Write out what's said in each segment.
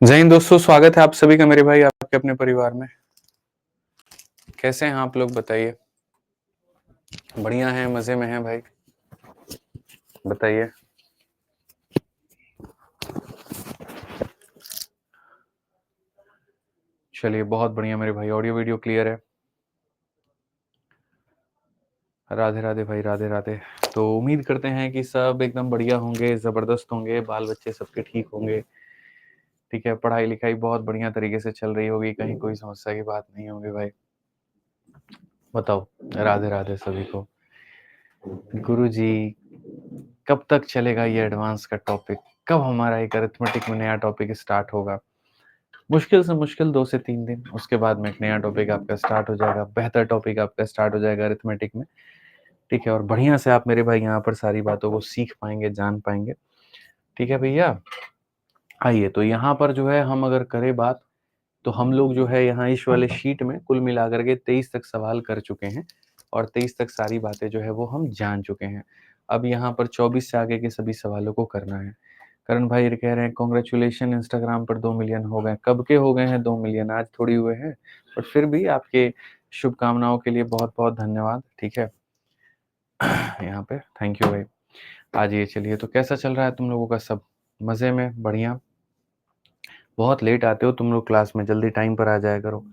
जय हिंद दोस्तों, स्वागत है आप सभी का मेरे भाई आपके अपने परिवार में। कैसे हैं आप लोग बताइए। बढ़िया हैं, मजे में हैं भाई, बताइए। चलिए बहुत बढ़िया मेरे भाई, ऑडियो वीडियो क्लियर है। राधे राधे भाई, राधे राधे। तो उम्मीद करते हैं कि सब एकदम बढ़िया होंगे, जबरदस्त होंगे, बाल बच्चे सबके ठीक होंगे। ठीक है, पढ़ाई लिखाई बहुत बढ़िया तरीके से चल रही होगी, कहीं कोई समस्या की बात नहीं होगी भाई। बताओ। राधे राधे सभी को। गुरुजी, कब तक चलेगा ये एडवांस का टॉपिक? कब हमारा एक अरिथमेटिक में नया टॉपिक स्टार्ट होगा? मुश्किल से मुश्किल 2 से 3 दिन, उसके बाद में एक नया टॉपिक आपका स्टार्ट हो जाएगा, बेहतर टॉपिक आपका स्टार्ट हो जाएगा अरिथमेटिक में। ठीक है, और बढ़िया से आप मेरे भाई यहाँ पर सारी बातों को सीख पाएंगे, जान पाएंगे। ठीक है भैया, आइए। तो यहाँ पर जो है हम अगर करें बात, तो हम लोग जो है यहाँ इस वाले शीट में कुल मिलाकर के 23 तक सवाल कर चुके हैं और 23 तक सारी बातें जो है वो हम जान चुके हैं। अब यहाँ पर 24 से आगे के सभी सवालों को करना है। करण भाई कह रहे हैं कॉन्ग्रेचुलेशन, इंस्टाग्राम पर 2 मिलियन हो गए। कब के हो गए हैं 2 मिलियन? आज थोड़ी हुए हैं, बट फिर भी आपके शुभकामनाओं के लिए बहुत बहुत धन्यवाद। ठीक है, यहाँ पे थैंक यू भाई। आज ये चलिए, तो कैसा चल रहा है तुम लोगों का? सब मजे में? बढ़िया। बहुत लेट आते हो तुम लोग क्लास में, जल्दी टाइम पर आ जाया करो।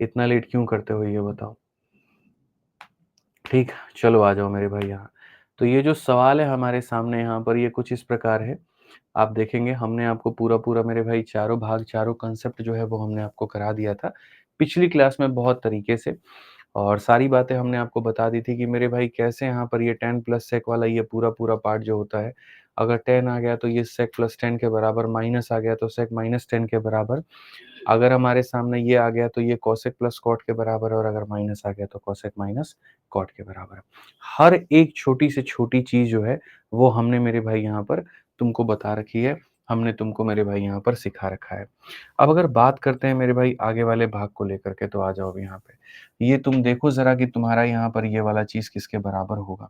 इतना लेट क्यों करते हो ये बताओ। ठीक, चलो आ जाओ मेरे भाई यहाँ। तो ये जो सवाल है हमारे सामने यहाँ पर, ये कुछ इस प्रकार है। आप देखेंगे हमने आपको पूरा पूरा मेरे भाई चारों भाग, चारों कंसेप्ट जो है वो हमने आपको करा दिया था पिछली क्लास में बहुत तरीके से। और सारी बातें हमने आपको बता दी थी कि मेरे भाई कैसे यहाँ पर ये 10 प्लस सेक वाला ये पूरा पूरा पार्ट जो होता है, अगर 10 आ गया तो ये सेक प्लस 10 के बराबर, माइनस आ गया तो सेक माइनस 10 के बराबर, अगर हमारे सामने ये आ गया तो ये कोसेक प्लस कॉट के बराबर, और अगर माइनस आ गया तो कोसेक माइनस कॉट के बराबर। हर एक छोटी से छोटी चीज जो है वो हमने मेरे भाई यहाँ पर तुमको बता रखी है, हमने तुमको मेरे भाई यहाँ पर सिखा रखा है। अब अगर बात करते हैं मेरे भाई आगे वाले भाग को लेकर के, तो आ जाओ अब यहाँ पे। ये तुम देखो जरा कि तुम्हारा यहाँ पर ये वाला चीज किसके बराबर होगा।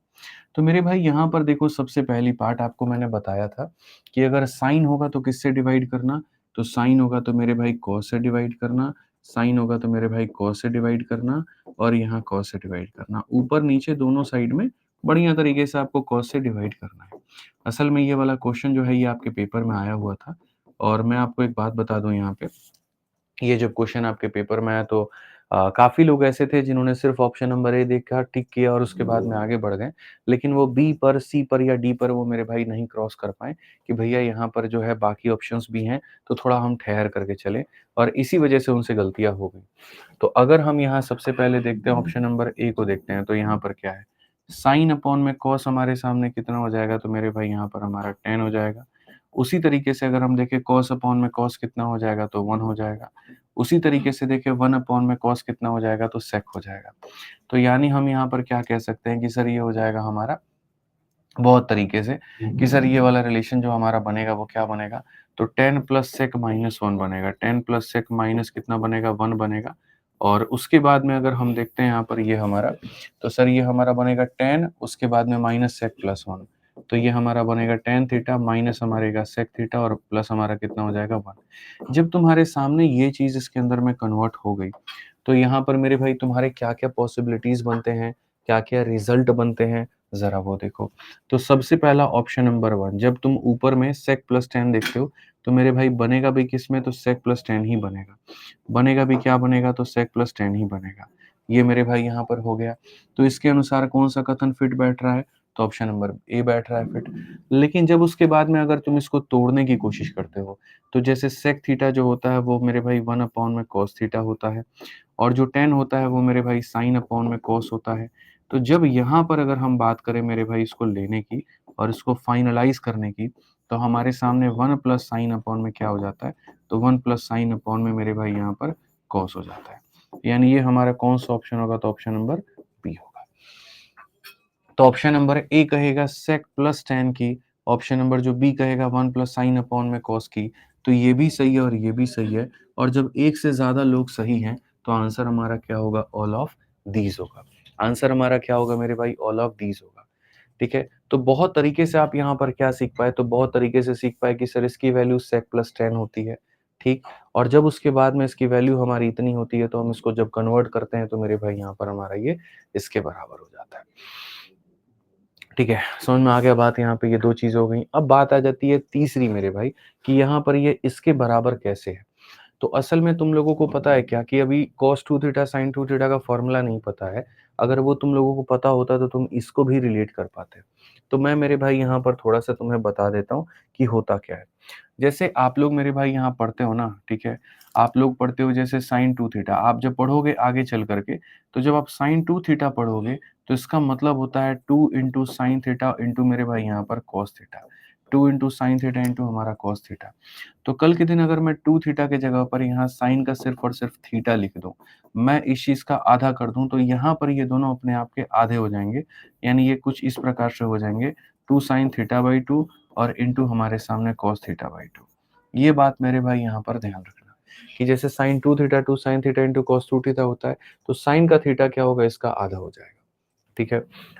तो मेरे भाई यहाँ पर देखो, सबसे पहली पार्ट आपको मैंने बताया था कि अगर साइन होगा तो किससे डिवाइड करना। तो साइन होगा तो मेरे भाई कॉस से डिवाइड करना, साइन होगा तो मेरे भाई कॉस से डिवाइड करना, और यहाँ कॉस से डिवाइड करना। ऊपर नीचे दोनों साइड में बढ़िया तरीके से आपको कॉस से डिवाइड करना है। असल में ये वाला क्वेश्चन जो है ये आपके पेपर में आया हुआ था। और मैं आपको एक बात बता दूं यहाँ पे, ये जब क्वेश्चन आपके पेपर में आया तो काफी लोग ऐसे थे जिन्होंने सिर्फ ऑप्शन नंबर ए देखा, टिक किया और उसके बाद में आगे बढ़ गए। लेकिन वो बी पर, सी पर या डी पर वो मेरे भाई नहीं क्रॉस कर पाए कि भैया यहाँ पर जो है बाकी ऑप्शंस भी हैं, तो थोड़ा हम ठहर करके चले, और इसी वजह से उनसे गलतियां हो गई। तो अगर हम यहाँ सबसे पहले देखते हैं ऑप्शन नंबर ए को देखते हैं, तो यहाँ पर क्या है, साइन अपॉन में कॉस हमारे सामने कितना हो जाएगा, तो मेरे भाई यहाँ पर हमारा 10 हो जाएगा। उसी तरीके से अगर हम देखें कॉस अपॉन में कॉस कितना हो जाएगा, तो 1 हो जाएगा। उसी तरीके से देखें 1 अपॉन में कॉस कितना हो जाएगा, तो सेक हो जाएगा। तो यानी हम यहाँ पर क्या कह सकते हैं कि सर ये हो जाएगा हमारा बहुत तरीके से कि सर ये वाला रिलेशन जो हमारा बनेगा वो क्या बनेगा, तो 10 प्लस सेक माइनस 1 बनेगा। 10 प्लस सेक माइनस कितना बनेगा, 1 बनेगा। और उसके बाद में अगर हम देखते हैं यहाँ पर ये हमारा, तो सर ये हमारा बनेगा 10, उसके बाद में माइनस सेक प्लस 1, तो ये हमारा बनेगा टेन थीटा माइनस हमारेगा सेक थीटा, और प्लस हमारा कितना हो जाएगा 1। जब तुम्हारे सामने ये चीज इसके अंदर में कन्वर्ट हो गई, तो यहाँ पर मेरे भाई तुम्हारे क्या क्या पॉसिबिलिटीज बनते हैं, क्या क्या रिजल्ट बनते हैं, जरा वो देखो। तो सबसे पहला ऑप्शन नंबर 1, जब तुम ऊपर में सेक प्लस 10 देखते हो, तो मेरे भाई बनेगा भी किसमें, तो सेक प्लस 10 ही बनेगा। बनेगा भी क्या बनेगा, तो सेक प्लस 10 ही बनेगा। ये मेरे भाई यहाँ पर हो गया। तो इसके अनुसार कौन सा कथन फिट बैठ रहा है, तो ऑप्शन नंबर ए बैठ रहा है फिट। लेकिन जब उसके बाद में अगर तुम इसको तोड़ने की कोशिश करते हो, तो जैसे सेक थीटा जो होता है वो मेरे भाई 1 अपॉन में कॉस थीटा होता है, और जो 10 होता है वो मेरे भाई साइन अपॉन में कॉस होता है। तो जब यहाँ पर अगर हम बात करें मेरे भाई इसको लेने की और इसको फाइनलाइज करने की, तो हमारे सामने 1 प्लस साइन अपॉन में क्या हो जाता है, तो 1 प्लस साइन अपॉन में मेरे भाई यहाँ पर कॉस हो जाता है। यानी ये हमारा कौन सा ऑप्शन होगा, तो ऑप्शन नंबर बी होगा। तो ऑप्शन नंबर ए कहेगा सेक प्लस 10 की, ऑप्शन नंबर जो बी कहेगा 1 प्लस साइन अपॉन में कॉस की। तो ये भी सही है और ये भी सही है, और जब एक से ज्यादा लोग सही हैं तो आंसर हमारा क्या होगा, ऑल ऑफ दीज होगा। आंसर हमारा क्या होगा मेरे भाई, ऑल ऑफ दीज होगा। ठीक है, तो बहुत तरीके से आप यहाँ पर क्या सीख पाए, तो बहुत तरीके से सीख पाए कि सर इसकी वैल्यू सेक प्लस 10 होती है। ठीक। और जब उसके बाद में इसकी वैल्यू हमारी इतनी होती है तो हम इसको जब कन्वर्ट करते हैं तो मेरे भाई यहाँ पर हमारा ये इसके बराबर हो जाता है। ठीक है, समझ में आ गया बात। यहाँ पे ये 2 चीज़ें हो गई। अब बात आ जाती है तीसरी मेरे भाई, कि यहाँ पर ये इसके बराबर कैसे है? तो असल में तुम लोगों को पता है क्या, कि अभी cos 2 थीटा sin 2 थीटा का फ़ॉर्मूला नहीं पता है। अगर वो तुम लोगों को पता होता तो तुम इसको भी रिलेट कर पाते। तो मैं मेरे भाई यहाँ पर थोड़ा-सा तुम्हें बता देता हूँ कि होता क्या है। जैसे आप लोग मेरे भाई यहाँ पढ़ते हो ना, ठीक है? आप लोग पढ़ते हो जैसे sin 2 थीटा, आप जब पढ़ोगे आगे चल कर के, तो जब आप sin 2 थीटा पढ़ोगे, तो इसका मतलब होता है 2 इंटू साइन थीटा इंटू मेरे भाई यहाँ पर cos theta. 2 into sine theta into हमारा cos थीटा। तो कल के दिन अगर मैं 2 थीटा की जगह पर यहाँ साइन का सिर्फ़ और सिर्फ़ थीटा लिख दूँ, मैं इस चीज़ का आधा कर दूँ, तो यहाँ पर ये दोनों अपने आप के आधे हो जाएँगे। यानी ये कुछ इस प्रकार से हो जाएँगे, 2 sin थीटा बाई 2 और इंटू हमारे सामने cos थीटा बाई 2। ये बात मेरे भाई यहाँ पर ध्यान रखना, कि जैसे sin 2 theta 2 sin theta into cos 2 theta होता है, तो sin का थीटा क्या होगा, इसका आधा हो जाएगा। ठीक है?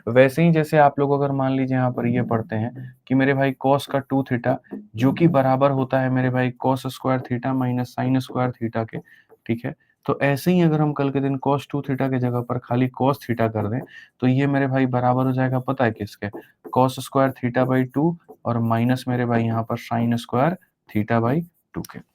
वैसे ही जैसे आप लोग अगर मान लीजिए यहाँ पर ये पढ़ते हैं कि मेरे भाई cos का 2 थीटा, जो कि बराबर होता है मेरे भाई cos square theta minus sin square theta के, ठीक है? तो ऐसे ही अगर हम कल के दिन cos 2 थीटा की जगह पर खाली cos थीटा कर दें, तो ये मेरे भाई बराबर हो जाएगा, पता है किसके? cos स्क्वायर थीटा बाई 2 और माइनस मेरे भाई यहाँ पर sin स्क्वायर थीटा बाई 2 के।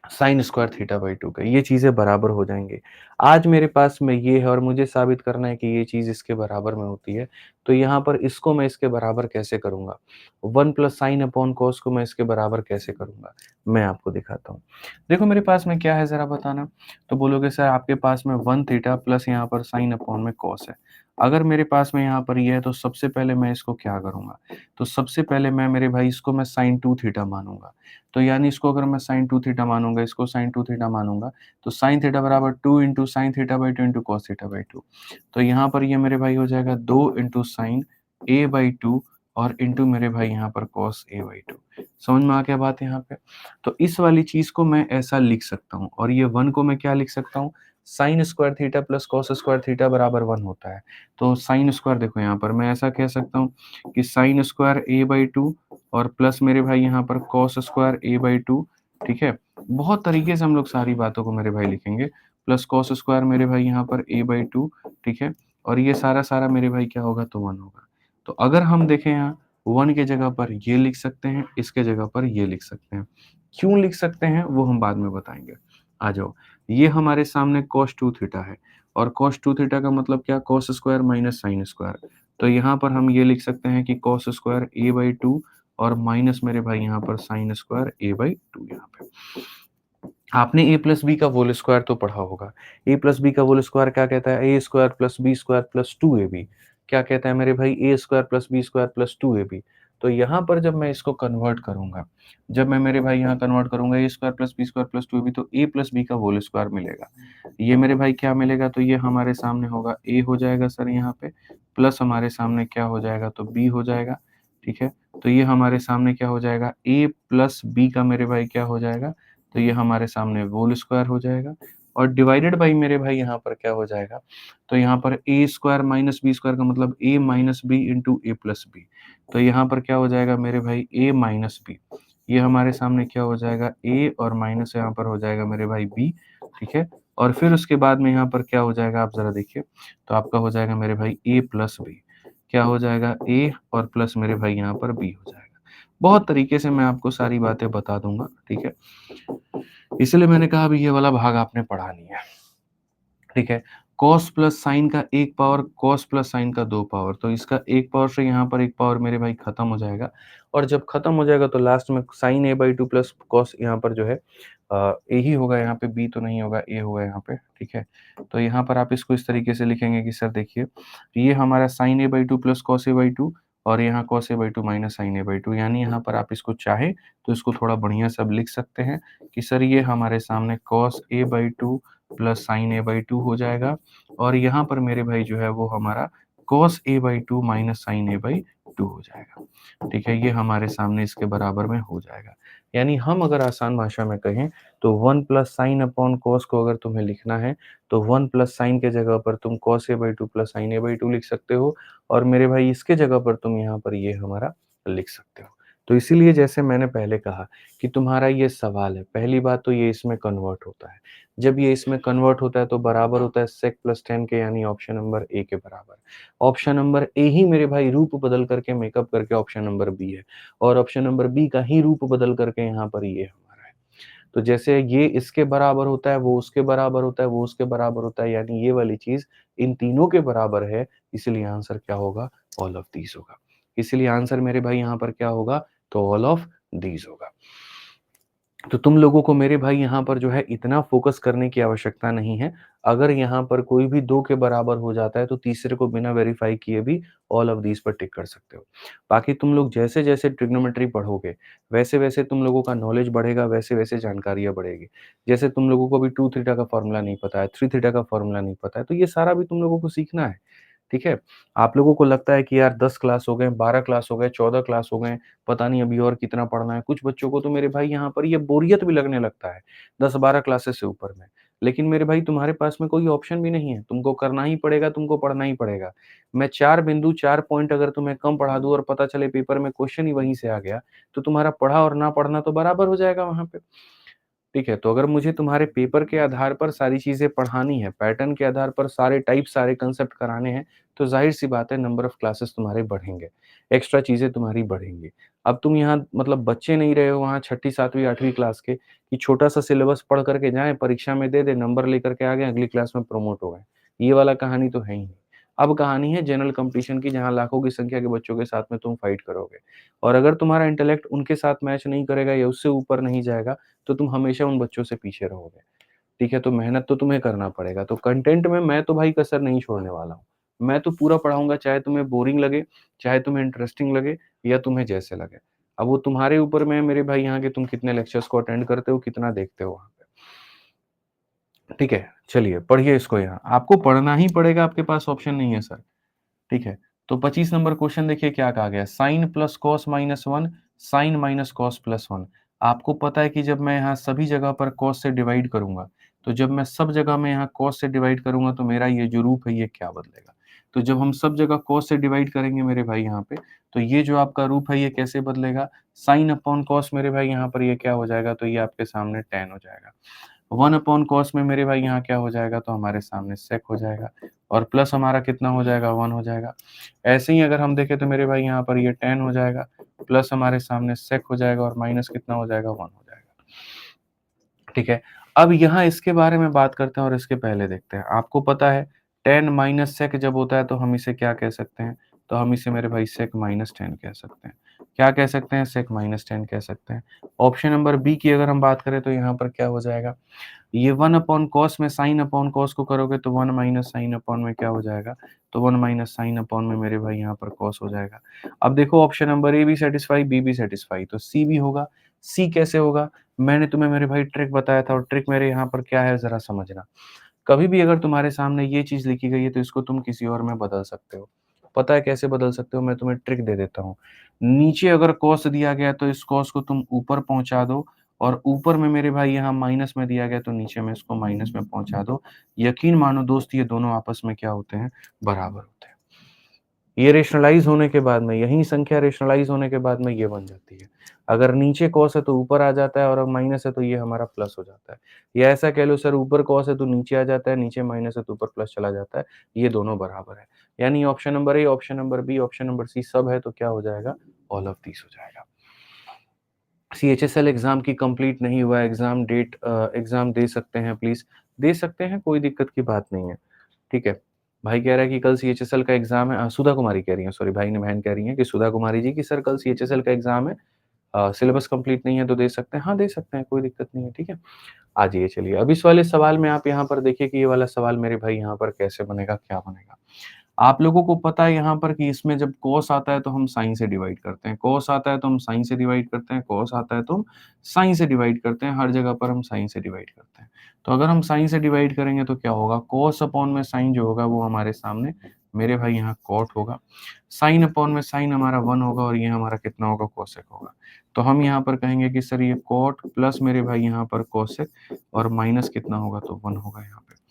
साइन स्क्वायर थीटा बाई 2 का, ये चीज़ें बराबर हो जाएँगे। आज मेरे पास में ये है और मुझे साबित करना है कि ये चीज़ इसके बराबर में होती है, तो यहाँ पर इसको मैं इसके बराबर कैसे करूँगा? 1 प्लस साइन अपॉन कॉस को मैं इसके बराबर कैसे करूँगा? मैं आपको दिखाता हूँ। देखो मेरे पास में क्या है ज़रा बताना? तो बोलोगे सर आपके पास में 1 थीटा प्लस यहाँ पर साइन अपॉन में कॉस है। अगर मेरे पास में यहाँ पर ये है तो सबसे पहले मैं इसको क्या करूँगा? तो सबसे पहले मैं मेरे भाई इसको मैं साइन 2 थीटा मानूँगा। तो यानी इसको अगर मैं sin 2 थीटा मानूँगा, इसको sin 2 थीटा मानूँगा, तो sin थीटा बराबर 2 into sin theta by 2 into cos theta by 2। तो यहाँ पर ये मेरे भाई हो जाएगा 2 इंटू sin a बाई 2 और इंटू मेरे भाई यहाँ पर cos a बाई 2। समझ में आ गया बात यहाँ पे? तो इस वाली चीज़ को मैं ऐसा लिख सकता हूँ और ये 1 को मैं क्या लिख सकता हूँ? sin square theta plus cos square theta बराबर 1 होता है। तो sin स्क्वायर देखो यहाँ पर मैं ऐसा कह सकता हूँ कि sin स्क्वायर a बाई 2 और प्लस मेरे भाई यहाँ पर cos स्क्वायर a बाई 2, ठीक है? बहुत तरीके से हम लोग सारी बातों को मेरे भाई लिखेंगे, प्लस cos स्क्वायर मेरे भाई यहाँ पर a बाई 2, ठीक है? और ये सारा-सारा मेरे भाई क्या होगा, तो 1 होगा। तो अगर हम देखें यहाँ 1 की जगह पर ये लिख सकते हैं, इसके जगह पर ये लिख सकते हैं। क्यों लिख सकते हैं, वो हम बाद में बताएँगे। आ जाओ, ये हमारे सामने cos 2 थीटा है और cos 2 थीटा का मतलब क्या, cos square minus sin square. तो यहाँ पर हम ये लिख सकते हैं कि cos स्क्वायर a बाई 2 और माइनस मेरे भाई यहाँ पर sin स्क्वायर a बाई 2 यहाँ पे। आपने a प्लस बी का होल स्क्वायर तो पढ़ा होगा। a प्लस बी का होल स्क्वायर क्या कहता है? a square plus B square plus 2ab। क्या कहता है मेरे भाई? a square plus B square plus 2ab। तो यहाँ पर जब मैं इसको कन्वर्ट करूँगा, जब मैं मेरे भाई यहाँ कन्वर्ट करूँगा a square plus B square plus 2ab, तो a प्लस बी का होल स्क्वायर मिलेगा। ये मेरे भाई क्या मिलेगा? तो ये हमारे सामने होगा a हो जाएगा सर यहाँ पे, प्लस हमारे सामने क्या हो जाएगा? तो b हो जाएगा, ठीक है? तो ये हमारे सामने क्या हो जाएगा? a प्लस b का मेरे भाई क्या हो जाएगा? तो ये हमारे सामने होल स्क्वायर हो जाएगा और डिवाइडेड बाई मेरे भाई यहाँ पर क्या हो जाएगा? तो यहाँ पर a square minus B square का मतलब a minus B into a plus B. तो यहाँ पर क्या हो जाएगा मेरे भाई? a minus B. ये हमारे सामने क्या हो जाएगा? a और माइनस यहाँ पर हो जाएगा मेरे भाई b, ठीक है? और फिर उसके बाद में यहाँ पर क्या हो जाएगा, आप ज़रा देखिए, तो आपका हो जाएगा मेरे भाई a प्लस बी। क्या हो जाएगा? a और प्लस मेरे भाई यहाँ पर b हो जाएगा। बहुत तरीके से मैं आपको सारी बातें बता दूँगा, ठीक है? इसलिए मैंने कहा अभी ये वाला भाग आपने पढ़ा नहीं है, ठीक है? कॉस प्लस साइन का 1 पावर, कॉस प्लस साइन का 2 पावर, तो इसका 1 पावर से यहाँ पर 1 पावर मेरे भाई खत्म हो जाएगा और जब खत्म हो जाएगा तो लास्ट में sine a by 2 plus cos यहाँ पर जो है a ही होगा, यहाँ पे b तो नहीं होगा, a होगा यहाँ पे, ठीक है? तो यहाँ पर आप इसको इस तरीके से लिखेंगे कि सर देखिए, ये हमारा sine a by 2 plus cos a by 2 और यहाँ cos a by 2 minus sine a by 2, यानी यहाँ पर आप इसको चाहें तो इसको थोड़ा बढ़िया सा लिख सकते हैं कि सर ये हमारे सामने cos a by 2 plus sign a by 2 हो जाएगा और यहाँ पर मेरे भाई जो है वो हमारा cos a by 2 minus sine a by 2 हो जाएगा। ठीक है, ये हमारे सामने इसके बराबर में हो जाएगा। यानी हम अगर आसान भाषा में कहें तो 1 प्लस साइन अपॉन कॉस को अगर तुम्हें लिखना है तो 1 प्लस साइन के जगह पर तुम cos a by 2 plus sign a by 2 लिख सकते हो और मेरे भाई इसके जगह पर तुम यहाँ पर ये हमारा लिख सकते हो। तो इसीलिए जैसे मैंने पहले कहा कि तुम्हारा ये सवाल है, पहली बात तो ये इसमें कन्वर्ट होता है। जब ये इसमें कन्वर्ट होता है तो बराबर होता है sec + 10 के, यानी ऑप्शन नंबर ए के बराबर। ऑप्शन नंबर ए ही मेरे भाई रूप बदल करके मेकअप करके ऑप्शन नंबर बी है, और ऑप्शन नंबर बी का ही रूप बदल करके यहाँ पर ये हमारा है। तो जैसे ये इसके बराबर होता है, वो उसके बराबर होता है, वो उसके बराबर होता है, यानी ये वाली चीज़ इन तीनों के बराबर है, इसलिए आंसर क्या होगा? ऑल ऑफ दीज़ होगा। इसलिए आंसर मेरे भाई यहाँ पर क्या होगा? तो ऑल ऑफ दीज़ होगा। तो तुम लोगों को मेरे भाई यहाँ पर जो है इतना फ़ोकस करने की आवश्यकता नहीं है। अगर यहाँ पर कोई भी 2 के बराबर हो जाता है तो तीसरे को बिना वेरीफ़ाई किए भी ऑल ऑफ दीज़ पर टिक कर सकते हो। बाकी तुम लोग जैसे-जैसे ट्रिग्नोमेट्री पढ़ोगे, वैसे-वैसे तुम लोगों का नॉलेज बढ़ेगा, वैसे-वैसे जानकारियाँ बढ़ेगी। जैसे तुम लोगों को अभी 2 थीटा का फ़ॉर्मूला नहीं पता है, 3 थीटा का फ़ॉर्मूला नहीं पता है, तो ये सारा भी तुम लोगों को सीखना है। ठीक है? आप लोगों को लगता है कि यार 10 क्लास हो गए, 12 क्लास हो गए, 14 क्लास हो गए, पता नहीं अभी और कितना पढ़ना है। कुछ बच्चों को तो मेरे भाई यहाँ पर ये बोरियत भी लगने लगता है, 10-12 क्लासेस से ऊपर में। लेकिन मेरे भाई तुम्हारे पास में कोई ऑप्शन भी नहीं है, तुमको करना ही पड़ेगा, तुमको पढ़ना ही पड़ेगा। मैं 4 बिंदु 4 पॉइंट अगर तुम्हें कम पढ़ा दूँ और पता चले पेपर में क्वेश्चन ही वहीं से आ गया, तो तुम्हारा पढ़ा और ना पढ़ना तो बराबर हो जाएगा वहाँ पे। ठीक है, तो अगर मुझे तुम्हारे पेपर के आधार पर सारी चीज़ें पढ़ानी है, पैटर्न के आधार पर सारे टाइप, सारे कांसेप्ट कराने हैं, तो ज़ाहिर-सी बात है नंबर ऑफ क्लासेस तुम्हारे बढ़ेंगे, एक्स्ट्रा चीज़ें तुम्हारी बढ़ेंगी। अब तुम यहाँ मतलब बच्चे नहीं रहे हो वहाँ छठी, 7वीं, 8वीं क्लास के कि छोटा-सा सिलेबस पढ़ कर के जाएँ, परीक्षा में दे दें, नंबर लेकर के आ गए, अगली क्लास में प्रमोट हो गए। ये वाला कहानी तो है ही नहीं। अब कहानी है जनरल कॉम्पिटिशन की, जहाँ लाखों की संख्या के बच्चों के साथ में तुम फाइट करोगे, और अगर तुम्हारा इंटेलेक्ट उनके साथ मैच नहीं करेगा या उससे ऊपर नहीं जाएगा, तो तुम हमेशा उन बच्चों से पीछे रहोगे। ठीक है? तो मेहनत तो तुम्हें करना पड़ेगा। तो कंटेंट में मैं तो भाई कसर नहीं छोड़ने वाला हूँ। मैं तो पूरा पढ़ाऊँगा, चाहे तुम्हें बोरिंग लगे, चाहे तुम्हें इंटरेस्टिंग लगे या तुम्हें जैसे लगे। अब वो तुम्हारे ऊपर में है मेरे भाई यहाँ के, तुम कितने लेक्चर्स को अटेंड करते हो, कितना देखते हो वहाँ पे। ठीक है? चलिए पढ़िए इसको यहाँ। आपको पढ़ना ही पड़ेगा, आपके पास ऑप्शन नहीं है सर। ठीक है? तो 25 नंबर क्वेश्चन देखिए क्या कहा गया है, sin plus cos minus 1, sin minus cos plus 1। आपको पता है कि जब मैं यहाँ सभी जगह पर कॉस से डिवाइड करूँगा, तो जब मैं सब जगह में यहाँ कॉस से डिवाइड करूँगा तो मेरा ये जो रूप है ये क्या बदलेगा? तो जब हम सब जगह कॉस से डिवाइड करेंगे मेरे भाई यहाँ पे, तो ये जो आपका रूप है ये कैसे बदलेगा? sin अपॉन कॉस मेरे भाई यहाँ पर ये क्या हो जाएगा? तो ये आपके सामने tan हो जाएगा। 1 अपॉन कॉस में मेरे भाई यहाँ क्या हो जाएगा? तो हमारे सामने sec हो जाएगा, और प्लस हमारा कितना हो जाएगा? 1 हो जाएगा। ऐसे ही अगर हम देखें तो मेरे भाई यहाँ पर ये tan हो जाएगा, प्लस हमारे सामने sec हो जाएगा, और माइनस कितना हो जाएगा? 1 हो जाएगा। ठीक है? अब यहाँ इसके बारे में बात करते हैं और इसके पहले देखते हैं। आपको पता है tan माइनस sec जब होता है तो हम इसे क्या कह सकते हैं? तो हम इसे मेरे भाई sec माइनस tan कह सकते हैं। क्या कह सकते हैं? sec माइनस tan कह सकते हैं। ऑप्शन नंबर बी की अगर हम बात करें तो यहाँ पर क्या हो जाएगा? ये 1 अपॉन कॉस में sin अपॉन कॉस को करोगे तो 1 माइनस sin अपॉन में क्या हो जाएगा? तो 1 माइनस sin अपॉन में मेरे भाई यहाँ पर कॉस हो जाएगा। अब देखो ऑप्शन नंबर ए भी सैटिस्फाई, बी भी सैटिस्फाई, तो सी भी होगा। सी कैसे होगा? मैंने तुम्हें मेरे भाई ट्रिक बताया था, और ट्रिक मेरे यहाँ पर क्या है ज़रा समझना। कभी भी अगर तुम्हारे सामने ये चीज़ लिखी गई है तो इसको तुम किसी और में बदल सकते हो। पता है कैसे बदल सकते हो? मैं तुम्हें ट्रिक दे देता हूँ। नीचे अगर कॉस दिया गया है तो इस कॉस को तुम ऊपर पहुँचा दो, और ऊपर में मेरे भाई यहाँ माइनस में दिया गया है तो नीचे में इसको माइनस में पहुँचा दो। यकीन मानो दोस्त ये दोनों आपस में क्या होते हैं? बराबर होते हैं। ये रेशनलाइज़ होने के बाद में, यही संख्या रेशनलाइज़ होने के बाद में ये बन जाती है। अगर नीचे कॉस है तो ऊपर आ जाता है, और अब माइनस है तो ये हमारा प्लस हो जाता है। या ऐसा कह लो सर, ऊपर कॉस है तो नीचे आ जाता है, नीचे माइनस है तो ऊपर प्लस चला जाता है। ये दोनों बराबर है। यानी option number A, option number B, option number C सब है तो क्या हो जाएगा? ऑल ऑफ दीस हो जाएगा। सीएचएसएल एग्ज़ाम की कंप्लीट नहीं हुआ है, एग्ज़ाम डेट एग्ज़ाम दे सकते हैं प्लीज़? दे सकते हैं, कोई दिक्कत की बात नहीं है। ठीक है। भाई कह रहा है कि कल सीएचएसएल का एग्ज़ाम है, सुधा कुमारी कह रही हैं, सॉरी भाई ने बहन कह रही हैं कि सुधा कुमारी जी कि सर कल सीएचएसएल का एग्ज़ाम है, सिलेबस कंप्लीट नहीं है तो दे सकते हैं? हाँ, दे सकते हैं, कोई दिक्कत नहीं है, ठीक है। आ जाइए चलिए, अब इस वाले सवाल में आप यहाँ पर देखिए कि ये वाला सवाल मेरे भाई यहाँ पर कैसे बनेगा, क्या बनेगा? आप लोगों को पता है यहाँ पर कि इसमें जब कॉस आता है तो हम साइन से डिवाइड करते हैं, कॉस आता है तो हम साइन से डिवाइड करते हैं, कॉस आता है तो हम साइन से डिवाइड करते हैं, हर जगह पर हम साइन से डिवाइड करते हैं। तो अगर हम साइन से डिवाइड करेंगे तो क्या होगा? कॉस अपॉन में साइन जो होगा वो हमारे सामने मेरे भाई यहाँ कॉट होगा। साइन अपॉन में साइन हमारा 1 होगा, और ये हमारा कितना होगा? कोसेक होगा। तो हम यहाँ पर कहेंगे कि सर ये कॉट प्लस मेरे भाई यहाँ पर कोसेक, और माइनस कितना होगा? तो 1 होगा यहाँ पे।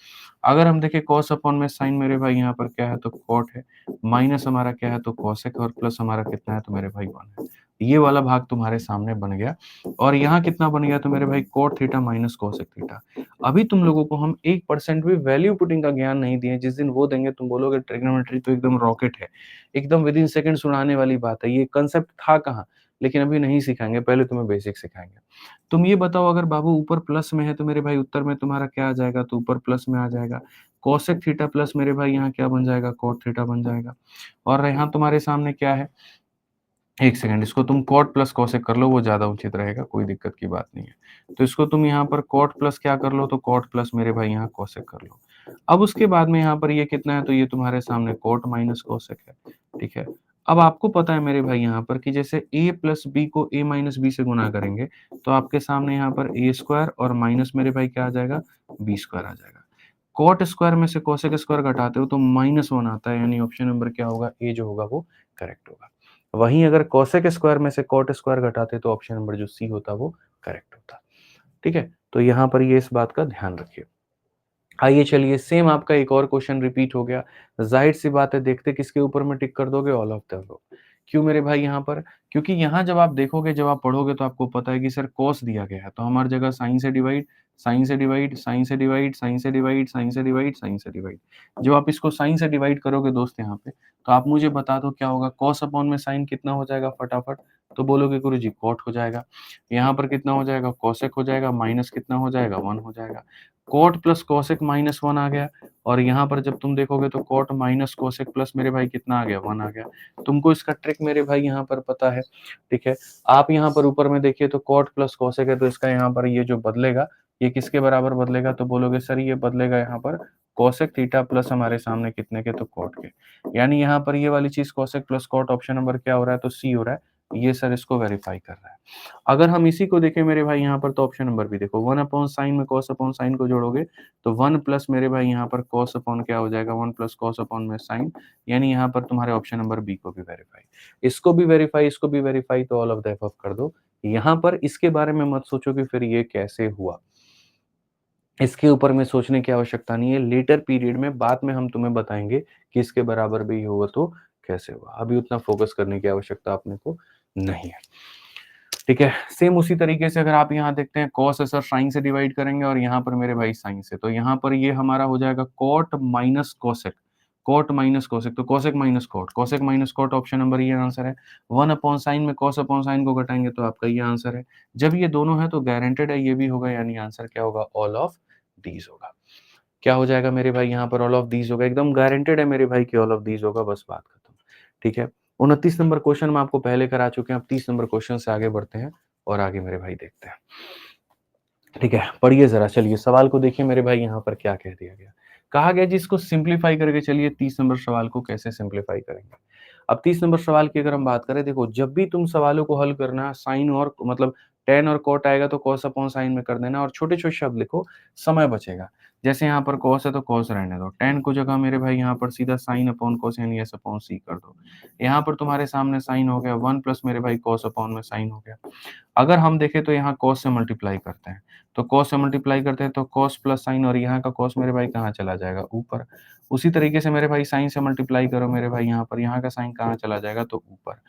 अगर हम देखें कॉस अपॉन में साइन मेरे भाई यहाँ पर क्या है? तो कॉट है, माइनस हमारा क्या है? तो कोसेक, और प्लस हमारा कितना है? तो मेरे भाई 1 है। ये वाला भाग तुम्हारे सामने बन गया। और यहाँ कितना बन गया तो मेरे भाई cot theta minus cosec theta. अभी तुम लोगों को हम 1% भी वैल्यू पुटिंग का ज्ञान नहीं दिए, जिस दिन वो देंगे तुम बोलोगे ट्रिग्नोमेट्री तो एकदम रॉकेट है, एकदम विद इन सेकंड्स उड़ाने वाली बात है, ये कंसेप्ट था कहाँ? लेकिन अभी नहीं सिखाएंगे, पहले तुम्हें बेसिक सिखाएंगे। तुम ये बताओ अगर बाबू ऊपर प्लस में है तो मेरे भाई उत्तर में तुम्हारा क्या आ जाएगा, तो ऊपर प्लस में आ जाएगा। कोसेक थीटा प्लस मेरे भाई यहाँ क्या बन जाएगा, कॉट थीटा बन जाएगा। और यहाँ तुम्हारे सामने क्या है, एक सेकंड, इसको तुम कॉट प्लस कोसेक कर लो, वो ज्यादा उचित रहेगा, कोई दिक्कत की बात नहीं है। तो इसको तुम यहाँ पर कॉट प्लस क्या कर लो, तो कॉट प्लस मेरे भाई यहाँ कोसेक कर लो। अब उसके बाद में यहाँ पर ये कितना है, तो ये तुम्हारे सामने कॉट माइनस कोसेक है, ठीक है। अब आपको पता है मेरे भाई यहाँ पर कि जैसे a प्लस बी को a माइनस बी से गुना करेंगे तो आपके सामने यहाँ पर a स्क्वायर और माइनस मेरे भाई क्या आ जाएगा, b स्क्वायर आ जाएगा। कॉट स्क्वायर में से कोसेक स्क्वायर घटाते हो तो -1 आता है, यानी ऑप्शन नंबर क्या होगा, ए जो होगा वो करेक्ट होगा। वहीं अगर कोसेक स्क्वायर में से कॉट स्क्वायर घटाते तो ऑप्शन नंबर जो सी होता वो करेक्ट होता। ठीक है, तो यहाँ पर ये इस बात का ध्यान रखिए। आइए चलिए, सेम आपका एक और क्वेश्चन रिपीट हो गया। जाहिर सी बात है, देखते किसके ऊपर में टिक कर दोगे, ऑल ऑफ द अबव। क्यों मेरे भाई यहाँ पर, क्योंकि यहाँ जब आप देखोगे, जब आप पढ़ोगे तो आपको पता है कि सर कॉस दिया गया है, तो हमारी जगह साइन से डिवाइड, साइन से डिवाइड, साइन से डिवाइड, साइन से डिवाइड, साइन से डिवाइड, साइन से डिवाइड। जब आप इसको साइन से डिवाइड करोगे दोस्त यहाँ पे, तो आप मुझे बता दो क्या होगा, कॉस अपॉन में साइन कितना हो जाएगा फटाफट, तो बोलोगे गुरु जी कॉट हो जाएगा। यहाँ पर कितना हो जाएगा, कॉसेक हो जाएगा, माइनस कितना हो जाएगा, 1 हो जाएगा। कॉट प्लस कोसेक -1 आ गया। और यहाँ पर जब तुम देखोगे तो कॉट माइनस कोसेक प्लस मेरे भाई कितना आ गया, 1 आ गया। तुमको इसका ट्रिक मेरे भाई यहाँ पर पता है, ठीक है। आप यहाँ पर ऊपर में देखिए तो कॉट प्लस कोसेक है, तो इसका यहाँ पर ये जो बदलेगा, ये किसके बराबर बदलेगा, तो बोलोगे सर ये बदलेगा यहाँ पर कोसेक थीटा प्लस हमारे सामने कितने के, तो कॉट के। यानी यहाँ पर ये वाली चीज cosec plus cot, option number क्या हो रहा है, तो सी हो रहा है। ये सर इसको वेरीफाई कर रहा है। अगर हम इसी को देखें मेरे भाई यहाँ पर, तो ऑप्शन नंबर भी देखो, 1 अपॉन साइन में कॉस अपॉन साइन को जोड़ोगे तो 1 प्लस मेरे भाई यहाँ पर कॉस अपॉन क्या हो जाएगा, 1 प्लस कॉस अपॉन में साइन। यानी यहाँ पर तुम्हारे ऑप्शन नंबर बी को भी वेरीफाई, इसको भी वेरीफाई, इसको भी वेरीफाई, तो ऑल ऑफ द अबव कर दो। यहाँ पर इसके बारे में मत सोचो कि फिर ये कैसे हुआ, इसके ऊपर में सोचने की आवश्यकता नहीं है। लेटर पीरियड में बाद में हम तुम्हें बताएंगे कि इसके बराबर भी होगा तो कैसे हुआ, अभी उतना फोकस करने की आवश्यकता अपने को नहीं है। ठीक है, सेम उसी तरीके से अगर आप यहाँ देखते हैं, कॉस है सर साइन से डिवाइड करेंगे और यहाँ पर मेरे भाई साइन से, तो यहाँ पर ये हमारा हो जाएगा cot minus cosec, cot minus cosec, तो cosec minus cot, cosec minus cot, option number ये आंसर है। 1 अपॉन साइन में कॉस अपॉन साइन को घटाएंगे तो आपका ये आंसर है। जब ये दोनों है तो गारंटेड है ये भी होगा, यानी आंसर क्या होगा, ऑल ऑफ दीज होगा। क्या हो जाएगा मेरे भाई यहाँ पर, ऑल ऑफ दीज होगा, एकदम गारंटेड है मेरे भाई कि ऑल ऑफ दीज होगा, बस बात खत्म। ठीक है, 29 नंबर क्वेश्चन में आपको पहले करा चुके हैं, अब 30 नंबर क्वेश्चन से आगे बढ़ते हैं और आगे मेरे भाई देखते हैं। ठीक है, पढ़िए जरा, चलिए सवाल को देखिए मेरे भाई, यहाँ पर क्या कह दिया गया। कहा गया जी इसको सिंप्लीफाई करके चलिए 30 नंबर सवाल को कैसे सिंप्लीफाई करेंगे। अब 30 नंबर सवाल की अगर हम बात करें, देखो जब भी तुम सवालों को हल करना, साइन और मतलब टेन और कोट आएगा तो कॉस अपॉन साइन में कर देना, और छोटे छोटे शब्द लिखो, समय बचेगा। जैसे यहाँ पर कॉस है तो कॉस रहने दो, टेन को जगह मेरे भाई यहाँ पर सीधा साइन अपॉन कॉस यानी एस अपॉन सी कर दो। यहाँ पर तुम्हारे सामने साइन हो गया, 1 प्लस मेरे भाई कॉस अपॉन में साइन हो गया। अगर हम देखें तो यहाँ cos से मल्टीप्लाई करते हैं, तो cos से मल्टीप्लाई करते हैं तो cos प्लस साइन, और यहाँ का cos मेरे भाई कहाँ चला जाएगा, ऊपर। उसी तरीके से मेरे भाई साइन से मल्टीप्लाई करो मेरे भाई यहाँ पर, यहाँ का साइन कहाँ चला जाएगा, तो ऊपर।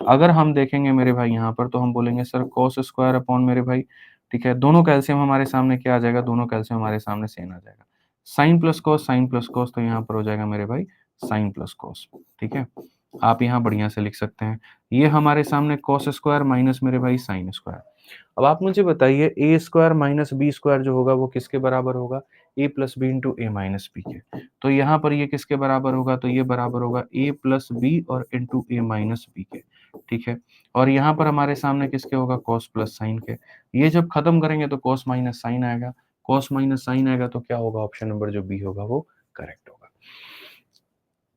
अगर हम देखेंगे मेरे भाई यहाँ पर, तो हम बोलेंगे सर cos स्क्वायर अपॉन मेरे भाई, ठीक है, दोनों कैल्सियम हमारे सामने क्या आ जाएगा, दोनों कैल्सियम हमारे सामने सेम आ जाएगा। Sine plus cos, sine plus cos, तो यहाँ पर हो जाएगा मेरे भाई साइन प्लस कॉस। ठीक है, आप यहाँ बढ़िया से लिख सकते हैं। ये हमारे सामने कॉस स्क्वायर माइनस मेरे भाई साइन स्क्वायर। अब आप मुझे बताइए, ए स्क्वायर माइनस बी स्क्वायर जो होगा वो किसके बराबर होगा, ए प्लस बी इंटू ए माइनस बी के। तो यहाँ पर ये किसके बराबर होगा, तो ये बराबर होगा ए प्लस बी और इंटू ए माइनस बी के। ठीक है, और यहाँ पर हमारे सामने किसके होगा, कॉस प्लस साइन के। ये जब खत्म करेंगे तो कॉस माइनस साइन आएगा, कॉस माइनस साइन आएगा तो क्या होगा, ऑप्शन नंबर जो बी होगा वो करेक्ट होगा।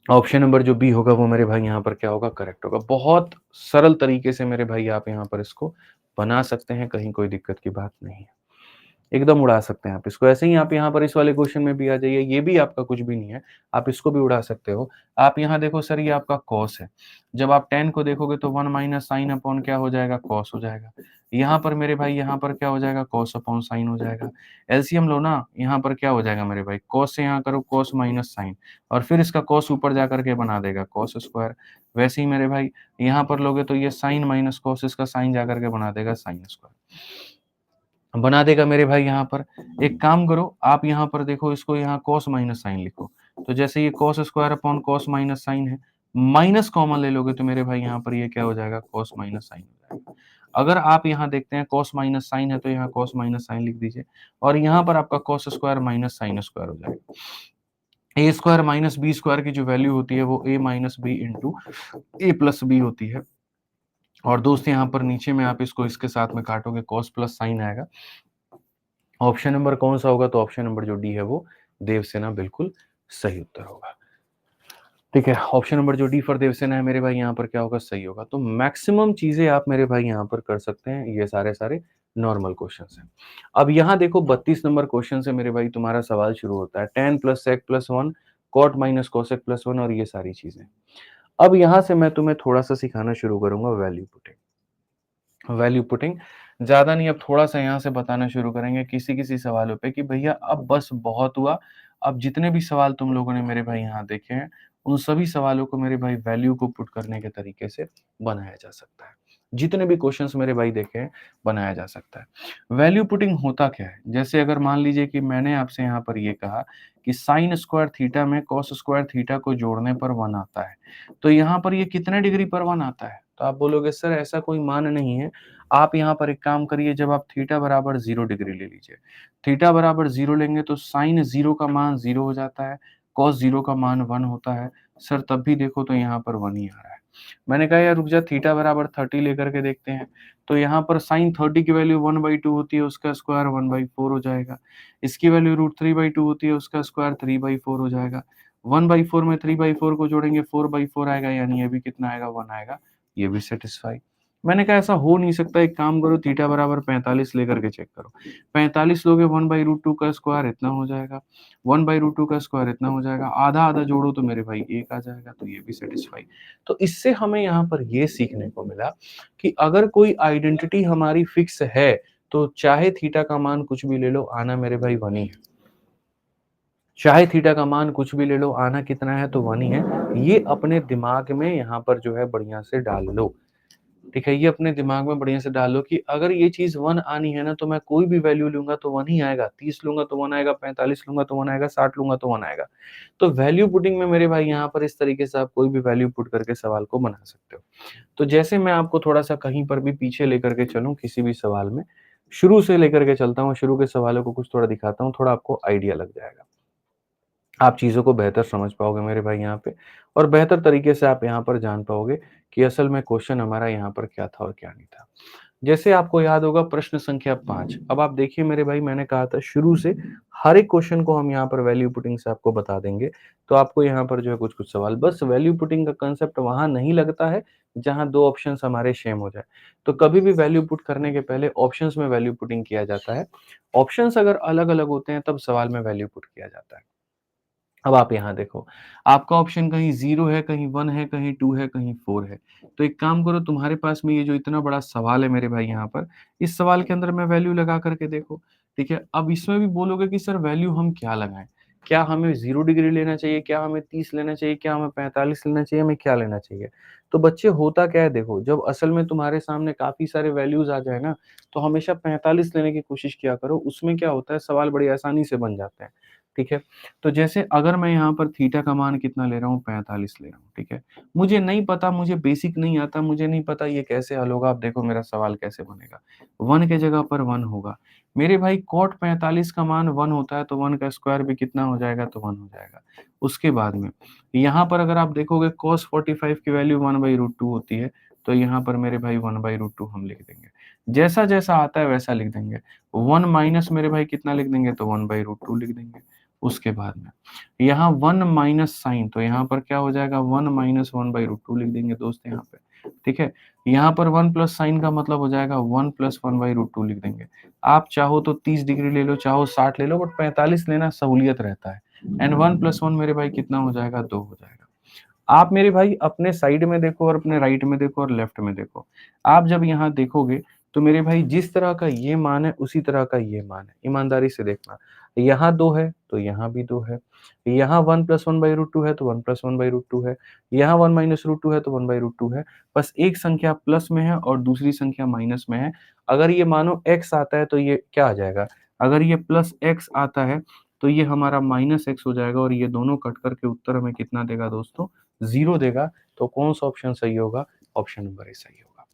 ऑप्शन नंबर जो बी होगा वो मेरे भाई यहाँ पर क्या होगा, करेक्ट होगा। बहुत सरल तरीके से मेरे भाई आप यहाँ पर इसको बना सकते हैं, कहीं कोई दिक्कत की बात नहीं है, एकदम उड़ा सकते हैं आप इसको। ऐसे ही आप यहाँ पर इस वाले क्वेश्चन में भी आ जाइए, ये भी आपका कुछ भी नहीं है, आप इसको भी उड़ा सकते हो। आप यहाँ देखो सर, ये आपका कॉस है, जब आप टेन को देखोगे तो 1 माइनस साइन अपॉन क्या हो जाएगा, कॉस हो जाएगा। यहाँ पर मेरे भाई यहाँ पर क्या हो जाएगा, कॉस अपॉन साइन हो जाएगा। एलसीएम लो ना, यहाँ पर क्या हो जाएगा मेरे भाई, कॉस से यहाँ करो कॉस माइनस साइन, और फिर इसका कॉस ऊपर जा करके बना देगा कॉस स्क्वायर। वैसे ही मेरे भाई यहाँ पर लोगे तो ये साइन माइनस कॉस, इसका साइन जा करके बना देगा साइन स्क्वायर, बना देगा मेरे भाई। यहाँ पर एक काम करो, आप यहाँ पर देखो, इसको यहाँ कॉस माइनस साइन लिखो, तो जैसे ये cos square upon cos minus sine है, माइनस कॉमन ले लोगे तो मेरे भाई यहाँ पर ये क्या हो जाएगा, कॉस माइनस साइन हो जाएगा। अगर आप यहाँ देखते हैं कॉस माइनस साइन है तो यहाँ कॉस माइनस साइन लिख दीजिए, और यहाँ पर आपका cos square minus sine square हो जाएगा। ए स्क्वायर माइनस बी स्क्वायर की जो वैल्यू होती है वो ए माइनस बी इंटू ए प्लस बी होती है। और दोस्त यहाँ पर नीचे में आप इसको इसके साथ में काटोगे, कॉस प्लस साइन आएगा। ऑप्शन नंबर कौन सा होगा, तो ऑप्शन नंबर जो डी है वो देवसेना बिल्कुल सही उत्तर होगा। ठीक है, ऑप्शन नंबर जो डी फॉर देवसेना है मेरे भाई, यहाँ पर क्या होगा, सही होगा। तो मैक्सिमम चीजें आप मेरे भाई यहाँ पर कर सकते हैं, ये सारे सारे नॉर्मल क्वेश्चंस हैं। अब यहाँ देखो 32 नंबर क्वेश्चन से मेरे भाई तुम्हारा सवाल शुरू होता है, tan plus sec plus 1 cot minus cosec plus 1 और ये सारी चीजें। अब यहाँ से मैं तुम्हें थोड़ा सा सिखाना शुरू करूंगा वैल्यू पुटिंग। वैल्यू पुटिंग ज्यादा नहीं, अब थोड़ा सा यहाँ से बताना शुरू करेंगे किसी किसी सवालों पे कि भैया अब बस बहुत हुआ, अब जितने भी सवाल तुम लोगों ने मेरे भाई यहाँ देखे हैं उन सभी सवालों को मेरे भाई वैल्यू को पुट करने के तरीके से बनाया जा सकता है। जितने भी क्वेश्चंस मेरे भाई देखे हैं बनाया जा सकता है। वैल्यू पुटिंग होता क्या है, जैसे अगर मान लीजिए कि मैंने आपसे यहाँ पर ये कहा कि साइन स्क्वायर थीटा में कॉस स्क्वायर थीटा को जोड़ने पर 1 आता है, तो यहाँ पर ये कितने डिग्री पर 1 आता है, तो आप बोलोगे सर ऐसा कोई मान नहीं है। आप यहाँ पर एक काम करिए, जब आप थीटा बराबर 0 डिग्री ले लीजिए, थीटा बराबर 0 लेंगे तो साइन 0 का मान 0 हो जाता है, कॉस 0 का मान 1 होता है। सर तब भी देखो तो यहाँ पर 1 ही आ रहा है। मैंने कहा यार रुक जा, थीटा बराबर 30 लेकर के देखते हैं, तो यहाँ पर साइन 30 की वैल्यू 1/2 होती है, उसका स्क्वायर 1/4 हो जाएगा। इसकी वैल्यू √3/2 होती है, उसका स्क्वायर 3/4 हो जाएगा। 1/4 में 3/4 को जोड़ेंगे 4/4 आएगा, यानी ये भी कितना आएगा, 1 आएगा। ये भी सेटिस्फाई। मैंने कहा ऐसा हो नहीं सकता, एक काम करो थीटा बराबर 45 लेकर के चेक करो। 45 लोगे 1/√2 का स्क्वायर इतना हो जाएगा, 1/√2 का स्क्वायर इतना हो जाएगा, आधा आधा जोड़ो तो मेरे भाई 1 आ जाएगा, तो ये भी सेटिस्फाई। तो इससे हमें यहाँ पर ये सीखने को मिला कि अगर कोई आइडेंटिटी हमारी फिक्स है तो चाहे थीटा का मान कुछ भी ले लो, आना मेरे भाई 1 ही है। चाहे थीटा का मान कुछ भी ले लो, आना कितना है, तो 1 ही है। ये अपने दिमाग में यहाँ पर जो है बढ़िया से डाल लो। ठीक है, ये अपने दिमाग में बढ़िया से डाल लो कि अगर ये चीज 1 आनी है ना, तो मैं कोई भी वैल्यू लूंगा तो 1 ही आएगा। 30 लूंगा तो 1 आएगा, 45 लूंगा तो 1 आएगा, 60 लूंगा तो 1 आएगा। तो वैल्यू पुटिंग में मेरे भाई यहाँ पर इस तरीके से आप कोई भी वैल्यू पुट करके सवाल को बना सकते हो। तो जैसे मैं आपको थोड़ा सा कहीं पर भी पीछे लेकर के चलूं किसी भी सवाल में, शुरू से लेकर के चलता हूँ, शुरू के सवालों को कुछ थोड़ा दिखाता हूँ, थोड़ा आपको आइडिया लग जाएगा, आप चीज़ों को बेहतर समझ पाओगे मेरे भाई यहाँ पे, और बेहतर तरीके से आप यहाँ पर जान पाओगे कि असल में क्वेश्चन हमारा यहाँ पर क्या था और क्या नहीं था। जैसे आपको याद होगा प्रश्न संख्या 5, अब आप देखिए मेरे भाई, मैंने कहा था शुरू से हर एक क्वेश्चन को हम यहाँ पर वैल्यू पुटिंग से आपको बता देंगे। तो आपको यहाँ पर जो है कुछ कुछ सवाल, बस वैल्यू पुटिंग का कंसेप्ट वहां नहीं लगता है जहां दो ऑप्शंस हमारे सेम हो जाए। तो कभी भी वैल्यू पुट करने के पहले ऑप्शंस में वैल्यू पुटिंग किया जाता है। ऑप्शंस अगर अलग अलग होते हैं तब सवाल में वैल्यू पुट किया जाता है। अब आप यहाँ देखो, आपका ऑप्शन कहीं 0 है, कहीं 1 है, कहीं 2 है, कहीं 4 है। तो एक काम करो, तुम्हारे पास में ये जो इतना बड़ा सवाल है मेरे भाई यहाँ पर, इस सवाल के अंदर मैं वैल्यू लगा करके देखो। ठीक है, अब इसमें भी बोलोगे कि सर वैल्यू हम क्या लगाएं? क्या हमें 0 डिग्री लेना चाहिए? क्या हमें 30 लेना चाहिए? क्या हमें 45 लेना चाहिए? हमें क्या लेना चाहिए? तो बच्चे होता क्या है देखो, जब असल में तुम्हारे सामने काफ़ी सारे वैल्यूज़ आ जाए ना, तो हमेशा 45 लेने की कोशिश किया करो। उसमें क्या होता है, सवाल बड़ी आसानी से बन जाते हैं। ठीक है? तो जैसे अगर मैं यहाँ पर थीटा का मान कितना ले रहा हूँ, 45 ले रहा हूँ, ठीक है। मुझे नहीं पता, मुझे बेसिक नहीं आता, मुझे नहीं पता ये कैसे हल होगा। अब देखो मेरा सवाल कैसे बनेगा, 1 के जगह पर 1 होगा। मेरे भाई कॉट 45 का मान 1 होता है, तो 1 का स्क्वायर भी कितना हो जाएगा, तो 1 हो जाएगा। उसके बाद में यहाँ पर अगर आप देखोगे cos 45 की वैल्यू 1/√2 होती है, तो यहाँ पर मेरे भाई 1/√2 हम लिख देंगे। जैसा जैसा आता है वैसा लिख देंगे। 1 माइनस मेरे भाई कितना लिख देंगे, तो 1/√2 लिख देंगे। उसके बाद में यहाँ 1 माइनस साइन, तो यहाँ पर क्या हो जाएगा, 1 माइनस 1/√2 लिख देंगे दोस्त यहाँ पे। ठीक है, यहाँ पर 1 प्लस साइन का मतलब हो जाएगा 1 प्लस 1/√2 लिख देंगे। आप चाहो तो 30 डिग्री ले लो, चाहो 60 ले लो, बट 45 लेना सहूलियत रहता है। एंड 1 प्लस 1 मेरे भाई कितना हो जाएगा, 2 हो जाएगा। आप मेरे भाई अपने साइड में देखो और अपने राइट में देखो और लेफ्ट में देखो। आप जब यहाँ देखोगे तो मेरे भाई जिस तरह का ये मान है उसी तरह का ये मान है, ईमानदारी से देखना। यहाँ 2 है तो यहाँ भी 2 है, यहाँ 1 + 1/√2 है तो 1 + 1/√2 है, यहाँ 1 - √2 है तो 1/√2 है। बस एक संख्या प्लस में है और दूसरी संख्या माइनस में है। अगर ये मानो x आता है तो ये क्या आ जाएगा? अगर ये प्लस x आता है तो ये हमारा माइनस x हो जाएगा और ये दोनों कट कर के उत्तर हमें कितना देगा दोस्तों? 0 देगा। तो कौन-सा ऑप्शन सही होगा? ऑप्शन नंबर ए सही होगा।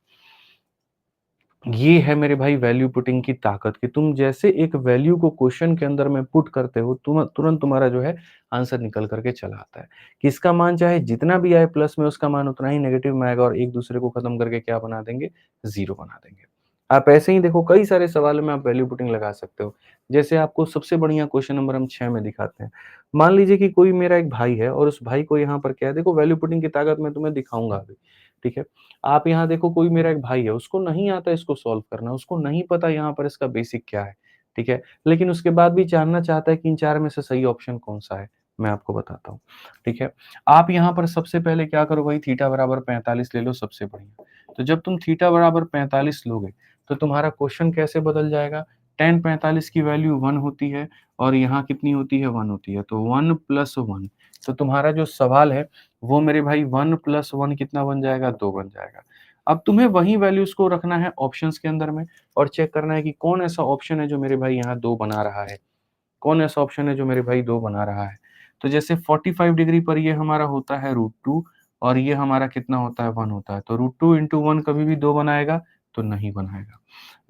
ये है मेरे भाई वैल्यू पुटिंग की ताकत कि तुम जैसे एक वैल्यू को क्वेश्चन के अंदर में पुट करते हो, तुरंत तुम्हारा जो है आंसर निकल करके चला आता है। कि इसका मान चाहे जितना भी आए प्लस में, उसका मान उतना ही नेगेटिव में आएगा और एक दूसरे को खत्म करके क्या बना देंगे? 0 बना देंगे। आप ऐसे ही देखो कई सारे सवालों में आप वैल्यू पुटिंग लगा सकते हो। जैसे आपको सबसे बढ़िया क्वेश्चन नंबर हम 6 में दिखाते हैं। मान लीजिए कि कोई मेरा एक भाई है और उस भाई को यहाँ पर क्या है, देखो वैल्यू पुटिंग की ताकत मैं तुम्हें दिखाऊँगा अभी, ठीक है? आप यहाँ देखो कोई मेरा एक भाई है, उसको नहीं आता इसको सॉल्व करना, उसको नहीं पता यहाँ पर इसका बेसिक क्या है, ठीक है? लेकिन उसके बाद भी जानना चाहता है कि इन 4 में से सही ऑप्शन कौन-सा है, मैं आपको बताता हूँ, ठीक है? आप यहाँ पर सबसे पहले क्या करो भाई, थीटा बराबर 45 ले लो सबसे बढ़िया। तो जब तुम थीटा बराबर 45 लोगे, तो तुम्हारा क्वेश्चन कैसे बदल जाएगा? tan 45 की वैल्यू 1 होती है और यहाँ कितनी होती है? 1 होती है, तो 1 + 1 तो तुम्हारा जो सवाल है वो मेरे भाई 1 + 1 कितना बन जाएगा? 2 बन जाएगा। अब तुम्हें वही वैल्यूज़ को रखना है ऑप्शंस के अंदर में और चेक करना है कि कौन ऐसा ऑप्शन है जो मेरे भाई यहाँ 2 बना रहा है। कौन ऐसा ऑप्शन है जो मेरे भाई 2 बना रहा है? तो जैसे 45 डिग्री पर ये हमारा होता है √2 और ये हमारा कितना होता है? 1 होता है। तो √2 × 1 कभी भी 2 बनाएगा? तो नहीं बनाएगा।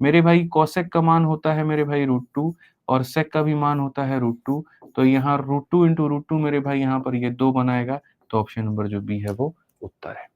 मेरे भाई कोसेक का मान होता है मेरे भाई √2 और सेक का भी मान होता है √2 तो यहाँ √2 × √2 मेरे भाई यहाँ पर ये 2 बनाएगा, तो ऑप्शन नंबर जो बी है वो उत्तर है।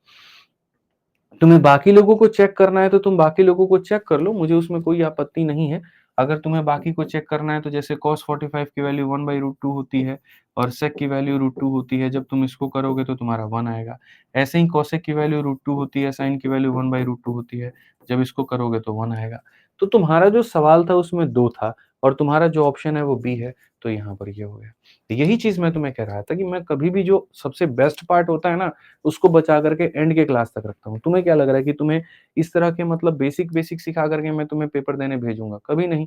तुम्हें बाकी लोगों को चेक करना है तो तुम बाकी लोगों को चेक कर लो, मुझे उसमें कोई आपत्ति नहीं है। अगर तुम्हें बाकी को चेक करना है तो जैसे cos 45 की वैल्यू 1/√2 होती है और sec की वैल्यू √2 होती है, जब तुम इसको करोगे तो तुम्हारा 1 आएगा। ऐसे ही cosec की वैल्यू √2 होती है, sin की वैल्यू 1/√2 होती है, जब इसको करोगे तो 1 आएगा। तो तुम्हारा जो सवाल था उसमें 2 था और तुम्हारा जो ऑप्शन है वो बी है, तो यहाँ पर ये हो गया। यही चीज़ मैं तुम्हें कह रहा था कि मैं कभी भी जो सबसे बेस्ट पार्ट होता है ना, उसको बचा करके एंड के क्लास तक रखता हूँ। तुम्हें क्या लग रहा है कि तुम्हें इस तरह के मतलब बेसिक सिखा करके मैं तुम्हें पेपर देने भेजूँगा? कभी नहीं,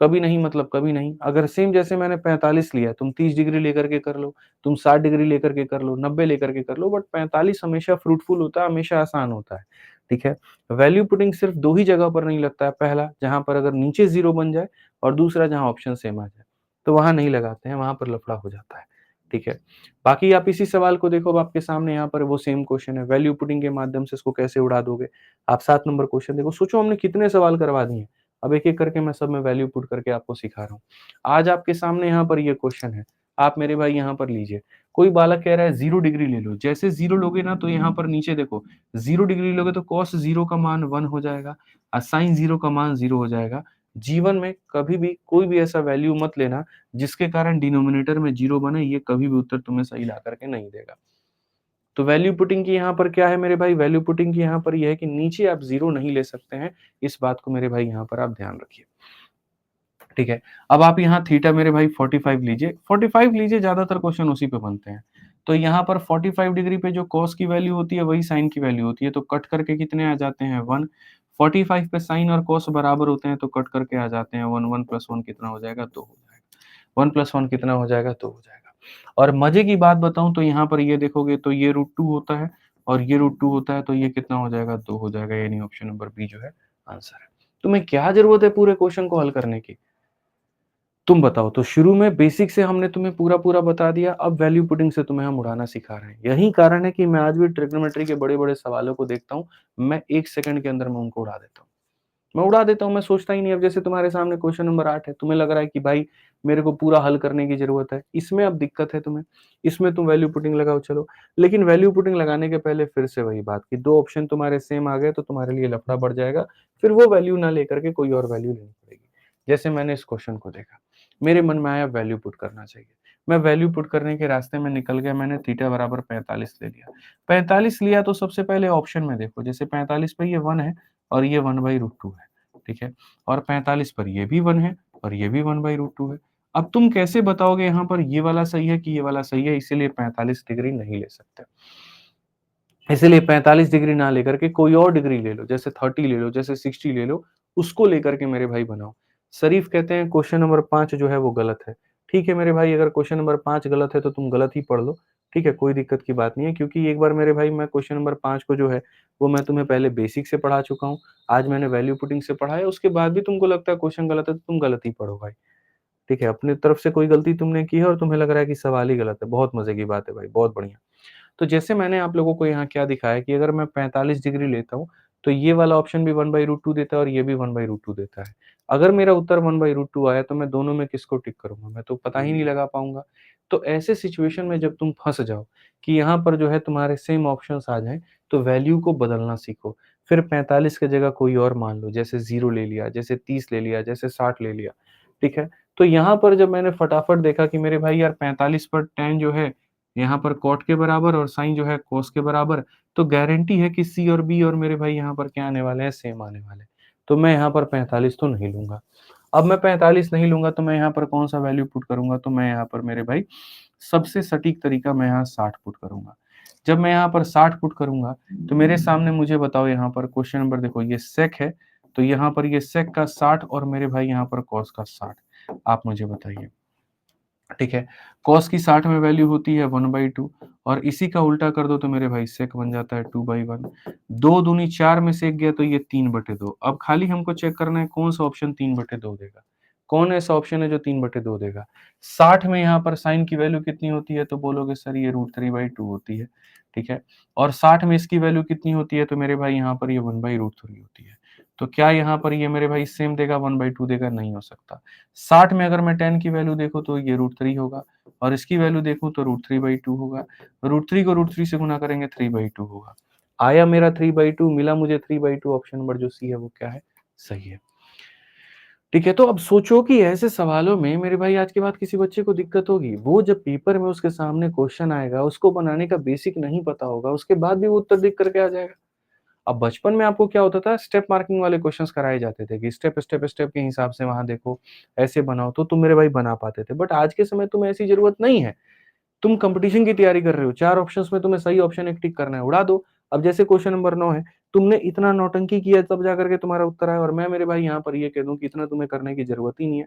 कभी नहीं मतलब कभी नहीं। अगर सेम जैसे मैंने 45 लिया, तुम 30 डिग्री लेकर के कर लो, तुम 60 डिग्री लेकर के कर लो, 90 लेकर के कर लो, बट 45 हमेशा फ्रूटफुल होता है, हमेशा आसान होता है, ठीक है? वैल्यू पुटिंग सिर्फ 2 ही जगह पर नहीं लगता है, पहला जहाँ पर अगर नीचे 0 बन जाए और दूसरा जहाँ ऑप्शन सेम आ जाए, तो वहाँ नहीं लगाते हैं, वहाँ पर लफड़ा हो जाता है, ठीक है? बाकी आप इसी सवाल को देखो, अब आपके सामने यहाँ पर वो सेम क्वेश्चन है, वैल्यू पुटिंग के माध्यम से इसको कैसे उड़ा दोगे? आप 7 नंबर क्वेश्चन देखो, सोचो हमने कितने सवाल करवा दिए हैं। अब एक-एक करके मैं सब में वैल्यू पुट करके आपको सिखा रहा हूँ। आज आपके सामने यहाँ पर ये क्वेश्चन है, आप मेरे भाई यहाँ पर लीजिए। कोई बालक कह रहा है 0 डिग्री ले लो, जैसे 0 लोगे ना तो यहाँ पर नीचे देखो, 0 डिग्री लोगे तो cos 0 का मान 1 हो जाएगा sin 0 का मान 0 हो जाएगा। जीवन में कभी भी कोई भी ऐसा वैल्यू मत लेना जिसके कारण डिनोमिनेटर में 0 बने, ये कभी भी उत्तर तुम्हें सही ला कर के नहीं देगा। तो वैल्यू पुटिंग की यहाँ पर क्या है मेरे भाई, वैल्यू पुटिंग की यहाँ पर ये है कि नीचे आप 0 नहीं ले सकते हैं, इस बात को मेरे भाई यहाँ पर आप ध्यान रखिए। ठीक है। अब आप यहाँ थीटा मेरे भाई 45 लीजिए, 45 लीजिए, ज़्यादातर क्वेश्चन उसी पे बनते हैं। तो यहाँ पर 45 डिग्री पे जो कॉस की वैल्यू होती है वही साइन की वैल्यू होती है, तो कट करके कितने आ जाते हैं 1। 45 पे साइन और कॉस बराबर होते हैं तो कट करके आ जाते हैं 1, 1 + 1 कितना हो जाएगा? 2 हो जाएगा। 1 + 1 कितना हो जाएगा? 2 हो जाएगा। और मज़े की बात बताऊँ तो यहाँ पर ये देखोगे तो ये √2 होता है और ये √2 होता है, तो ये कितना हो जाएगा? 2 हो जाएगा, यानी ऑप्शन नंबर बी जो है आंसर है। तुम्हें क्या ज़रूरत है पूरे क्वेश्चन को हल करने की? तुम बताओ, तो शुरू में बेसिक से हमने तुम्हें पूरा-पूरा बता दिया, अब वैल्यू पुटिंग से तुम्हें हम उड़ाना सिखा रहे हैं। यही कारण है कि मैं आज भी ट्रिग्नोमेट्री के बड़े-बड़े सवालों को देखता हूँ, मैं 1 सेकंड के अंदर मैं उनको उड़ा देता हूँ। मैं उड़ा देता हूँ, मैं सोचता ही नहीं। अब जैसे तुम्हारे सामने क्वेश्चन नंबर 8 है, तुम्हें लग रहा है कि भाई मेरे को पूरा हल करने की ज़रूरत है, इसमें अब दिक्कत है तुम्हें, इसमें तुम वैल्यू पुटिंग लगाओ चलो। लेकिन वैल्यू पुटिंग लगाने के पहले फिर से वही बात कि 2 ऑप्शन तुम्हारे सेम आ गए तो तुम्हारे लिए लफड़ा बढ़ जाएगा, फिर वो वैल्यू ना लेकर के कोई और वैल्यू लेनी पड़ेगी। जैसे मैंने इस क्वेश्चन को देखा, मेरे मन में आया वैल्यू पुट करना चाहिए। मैं वैल्यू पुट करने के रास्ते में निकल गया, मैंने थीटा बराबर 45 ले लिया। 45 लिया तो सबसे पहले ऑप्शन में देखो, जैसे 45 पे ये 1 है और ये 1/√2 है, ठीक है? और 45 पर ये भी 1 है और ये भी 1/√2 है। अब तुम कैसे बताओगे यहाँ पर ये वाला सही है कि ये वाला सही है, इसीलिए 45 डिग्री नहीं ले सकते। इसीलिए 45 डिग्री ना लेकर के कोई और डिग्री ले लो, जैसे 30 ले लो, जैसे 60 ले लो, उसको लेकर के मेरे भाई बनाओ। शरीफ कहते हैं क्वेश्चन नंबर 5 जो है वो गलत है। ठीक है मेरे भाई, अगर क्वेश्चन नंबर 5 गलत है तो तुम गलत ही पढ़ लो, ठीक है? कोई दिक्कत की बात नहीं है, क्योंकि एक बार मेरे भाई मैं क्वेश्चन नंबर 5 को जो है वो मैं तुम्हें पहले बेसिक से पढ़ा चुका हूँ। आज मैंने वैल्यू पुटिंग से पढ़ाया, उसके बाद भी तुमको लगता है क्वेश्चन गलत है तो तुम गलत ही पढ़ो भाई। ठीक है? अपनी तरफ से कोई गलती तुमने की है और तुम्हें लग रहा है कि सवाल ही गलत है। बहुत मज़े की बात है भाई, बहुत बढ़िया। तो जैसे मैंने आप लोगों को यहाँ क्या दिखाया कि अगर मैं 45 डिग्री लेता हूँ, तो ये वाला ऑप्शन भी 1/√2 देता है और ये भी 1/√2 देता है। अगर मेरा उत्तर 1/√2 आया तो मैं दोनों में किसको टिक करूँगा? मैं तो पता ही नहीं लगा पाऊँगा। तो ऐसे सिचुएशन में जब तुम फँस जाओ कि यहाँ पर जो है तुम्हारे सेम ऑप्शंस आ जाएँ, तो वैल्यू को बदलना सीखो। फिर 45 की जगह कोई और मान लो, जैसे 0 ले लिया, जैसे 30 ले लिया, जैसे 60 ले लिया, ठीक है? तो यहाँ पर जब मैंने फटाफट देखा कि मेरे भाई यार 45 पर टैन जो है यहाँ पर कॉट के बराबर और साइन जो है कोस के बराबर, तो गारंटी है कि सी और बी और मेरे भाई यहाँ पर क्या आने वाले हैं, सेम आने वाले हैं। तो मैं यहाँ पर 45 तो नहीं लूँगा। अब मैं 45 नहीं लूँगा तो मैं यहाँ पर कौन-सा वैल्यू पुट करूँगा, तो मैं यहाँ पर मेरे भाई सबसे सटीक तरीका मैं यहाँ 60 पुट करूँगा। जब मैं यहाँ पर 60 पुट करूँगा, तो मेरे सामने मुझे बताओ यहाँ पर क्वेश्चन नंबर देखो ये सेक है, तो यहाँ पर ये सेक का 60 और मेरे भाई यहाँ पर कॉस का 60, आप मुझे बताइए। ठीक है, कॉस की 60 में वैल्यू होती है 1/2 और इसी का उल्टा कर दो तो मेरे भाई सेक बन जाता है 2/1। 2 दूनी 4 में सेक गया तो ये 3/2। अब खाली हमको चेक करना है कौन सा ऑप्शन 3/2 देगा। कौन ऐसा ऑप्शन है जो 3/2 देगा? 60 में यहाँ पर साइन की वैल्यू कितनी होती है? तो बोलोगे सर ये √3/2 होती है, ठीक है? और 60 में इसकी वैल्यू कितनी होती है? तो मेरे भाई यहाँ पर ये 1/√3 होती है। तो क्या यहाँ पर ये मेरे भाई सेम देगा 1/2 देगा? नहीं हो सकता। 60 में अगर मैं 10 की वैल्यू देखूँ तो ये √3 होगा और इसकी वैल्यू देखूँ तो √3/2 होगा। √3 को √3 से गुना करेंगे 3/2 होगा। आया मेरा 3/2, मिला मुझे 3/2, ऑप्शन नंबर जो सी है वो क्या है? सही है। ठीक है, तो अब सोचो कि ऐसे सवालों में मेरे भाई आज के बाद किसी बच्चे को दिक्कत होगी। वो जब पेपर में उसके सामने क्वेश्चन आएगा, उसको बनाने का बेसिक नहीं पता होगा, उसके बाद भी वो उत्तर लिख करके आ जाएगा। अब बचपन में आपको क्या होता था, स्टेप मार्किंग वाले क्वेश्चंस कराए जाते थे कि स्टेप स्टेप स्टेप के हिसाब से वहां देखो, ऐसे बनाओ, तो तुम मेरे भाई बना पाते थे। बट आज के समय तुम्हें ऐसी जरूरत नहीं है। तुम कंपटीशन की तैयारी कर रहे हो, 4 ऑप्शंस में तुम्हें सही ऑप्शन एक टिक करना है, उड़ा दो। अब जैसे क्वेश्चन नंबर 9 है, तुमने इतना नौटंकी किया तब जाकर के तुम्हारा उत्तर आया और मैं मेरे भाई यहाँ पर ये कह दूं कि इतना तुम्हें करने की जरूरत ही नहीं है।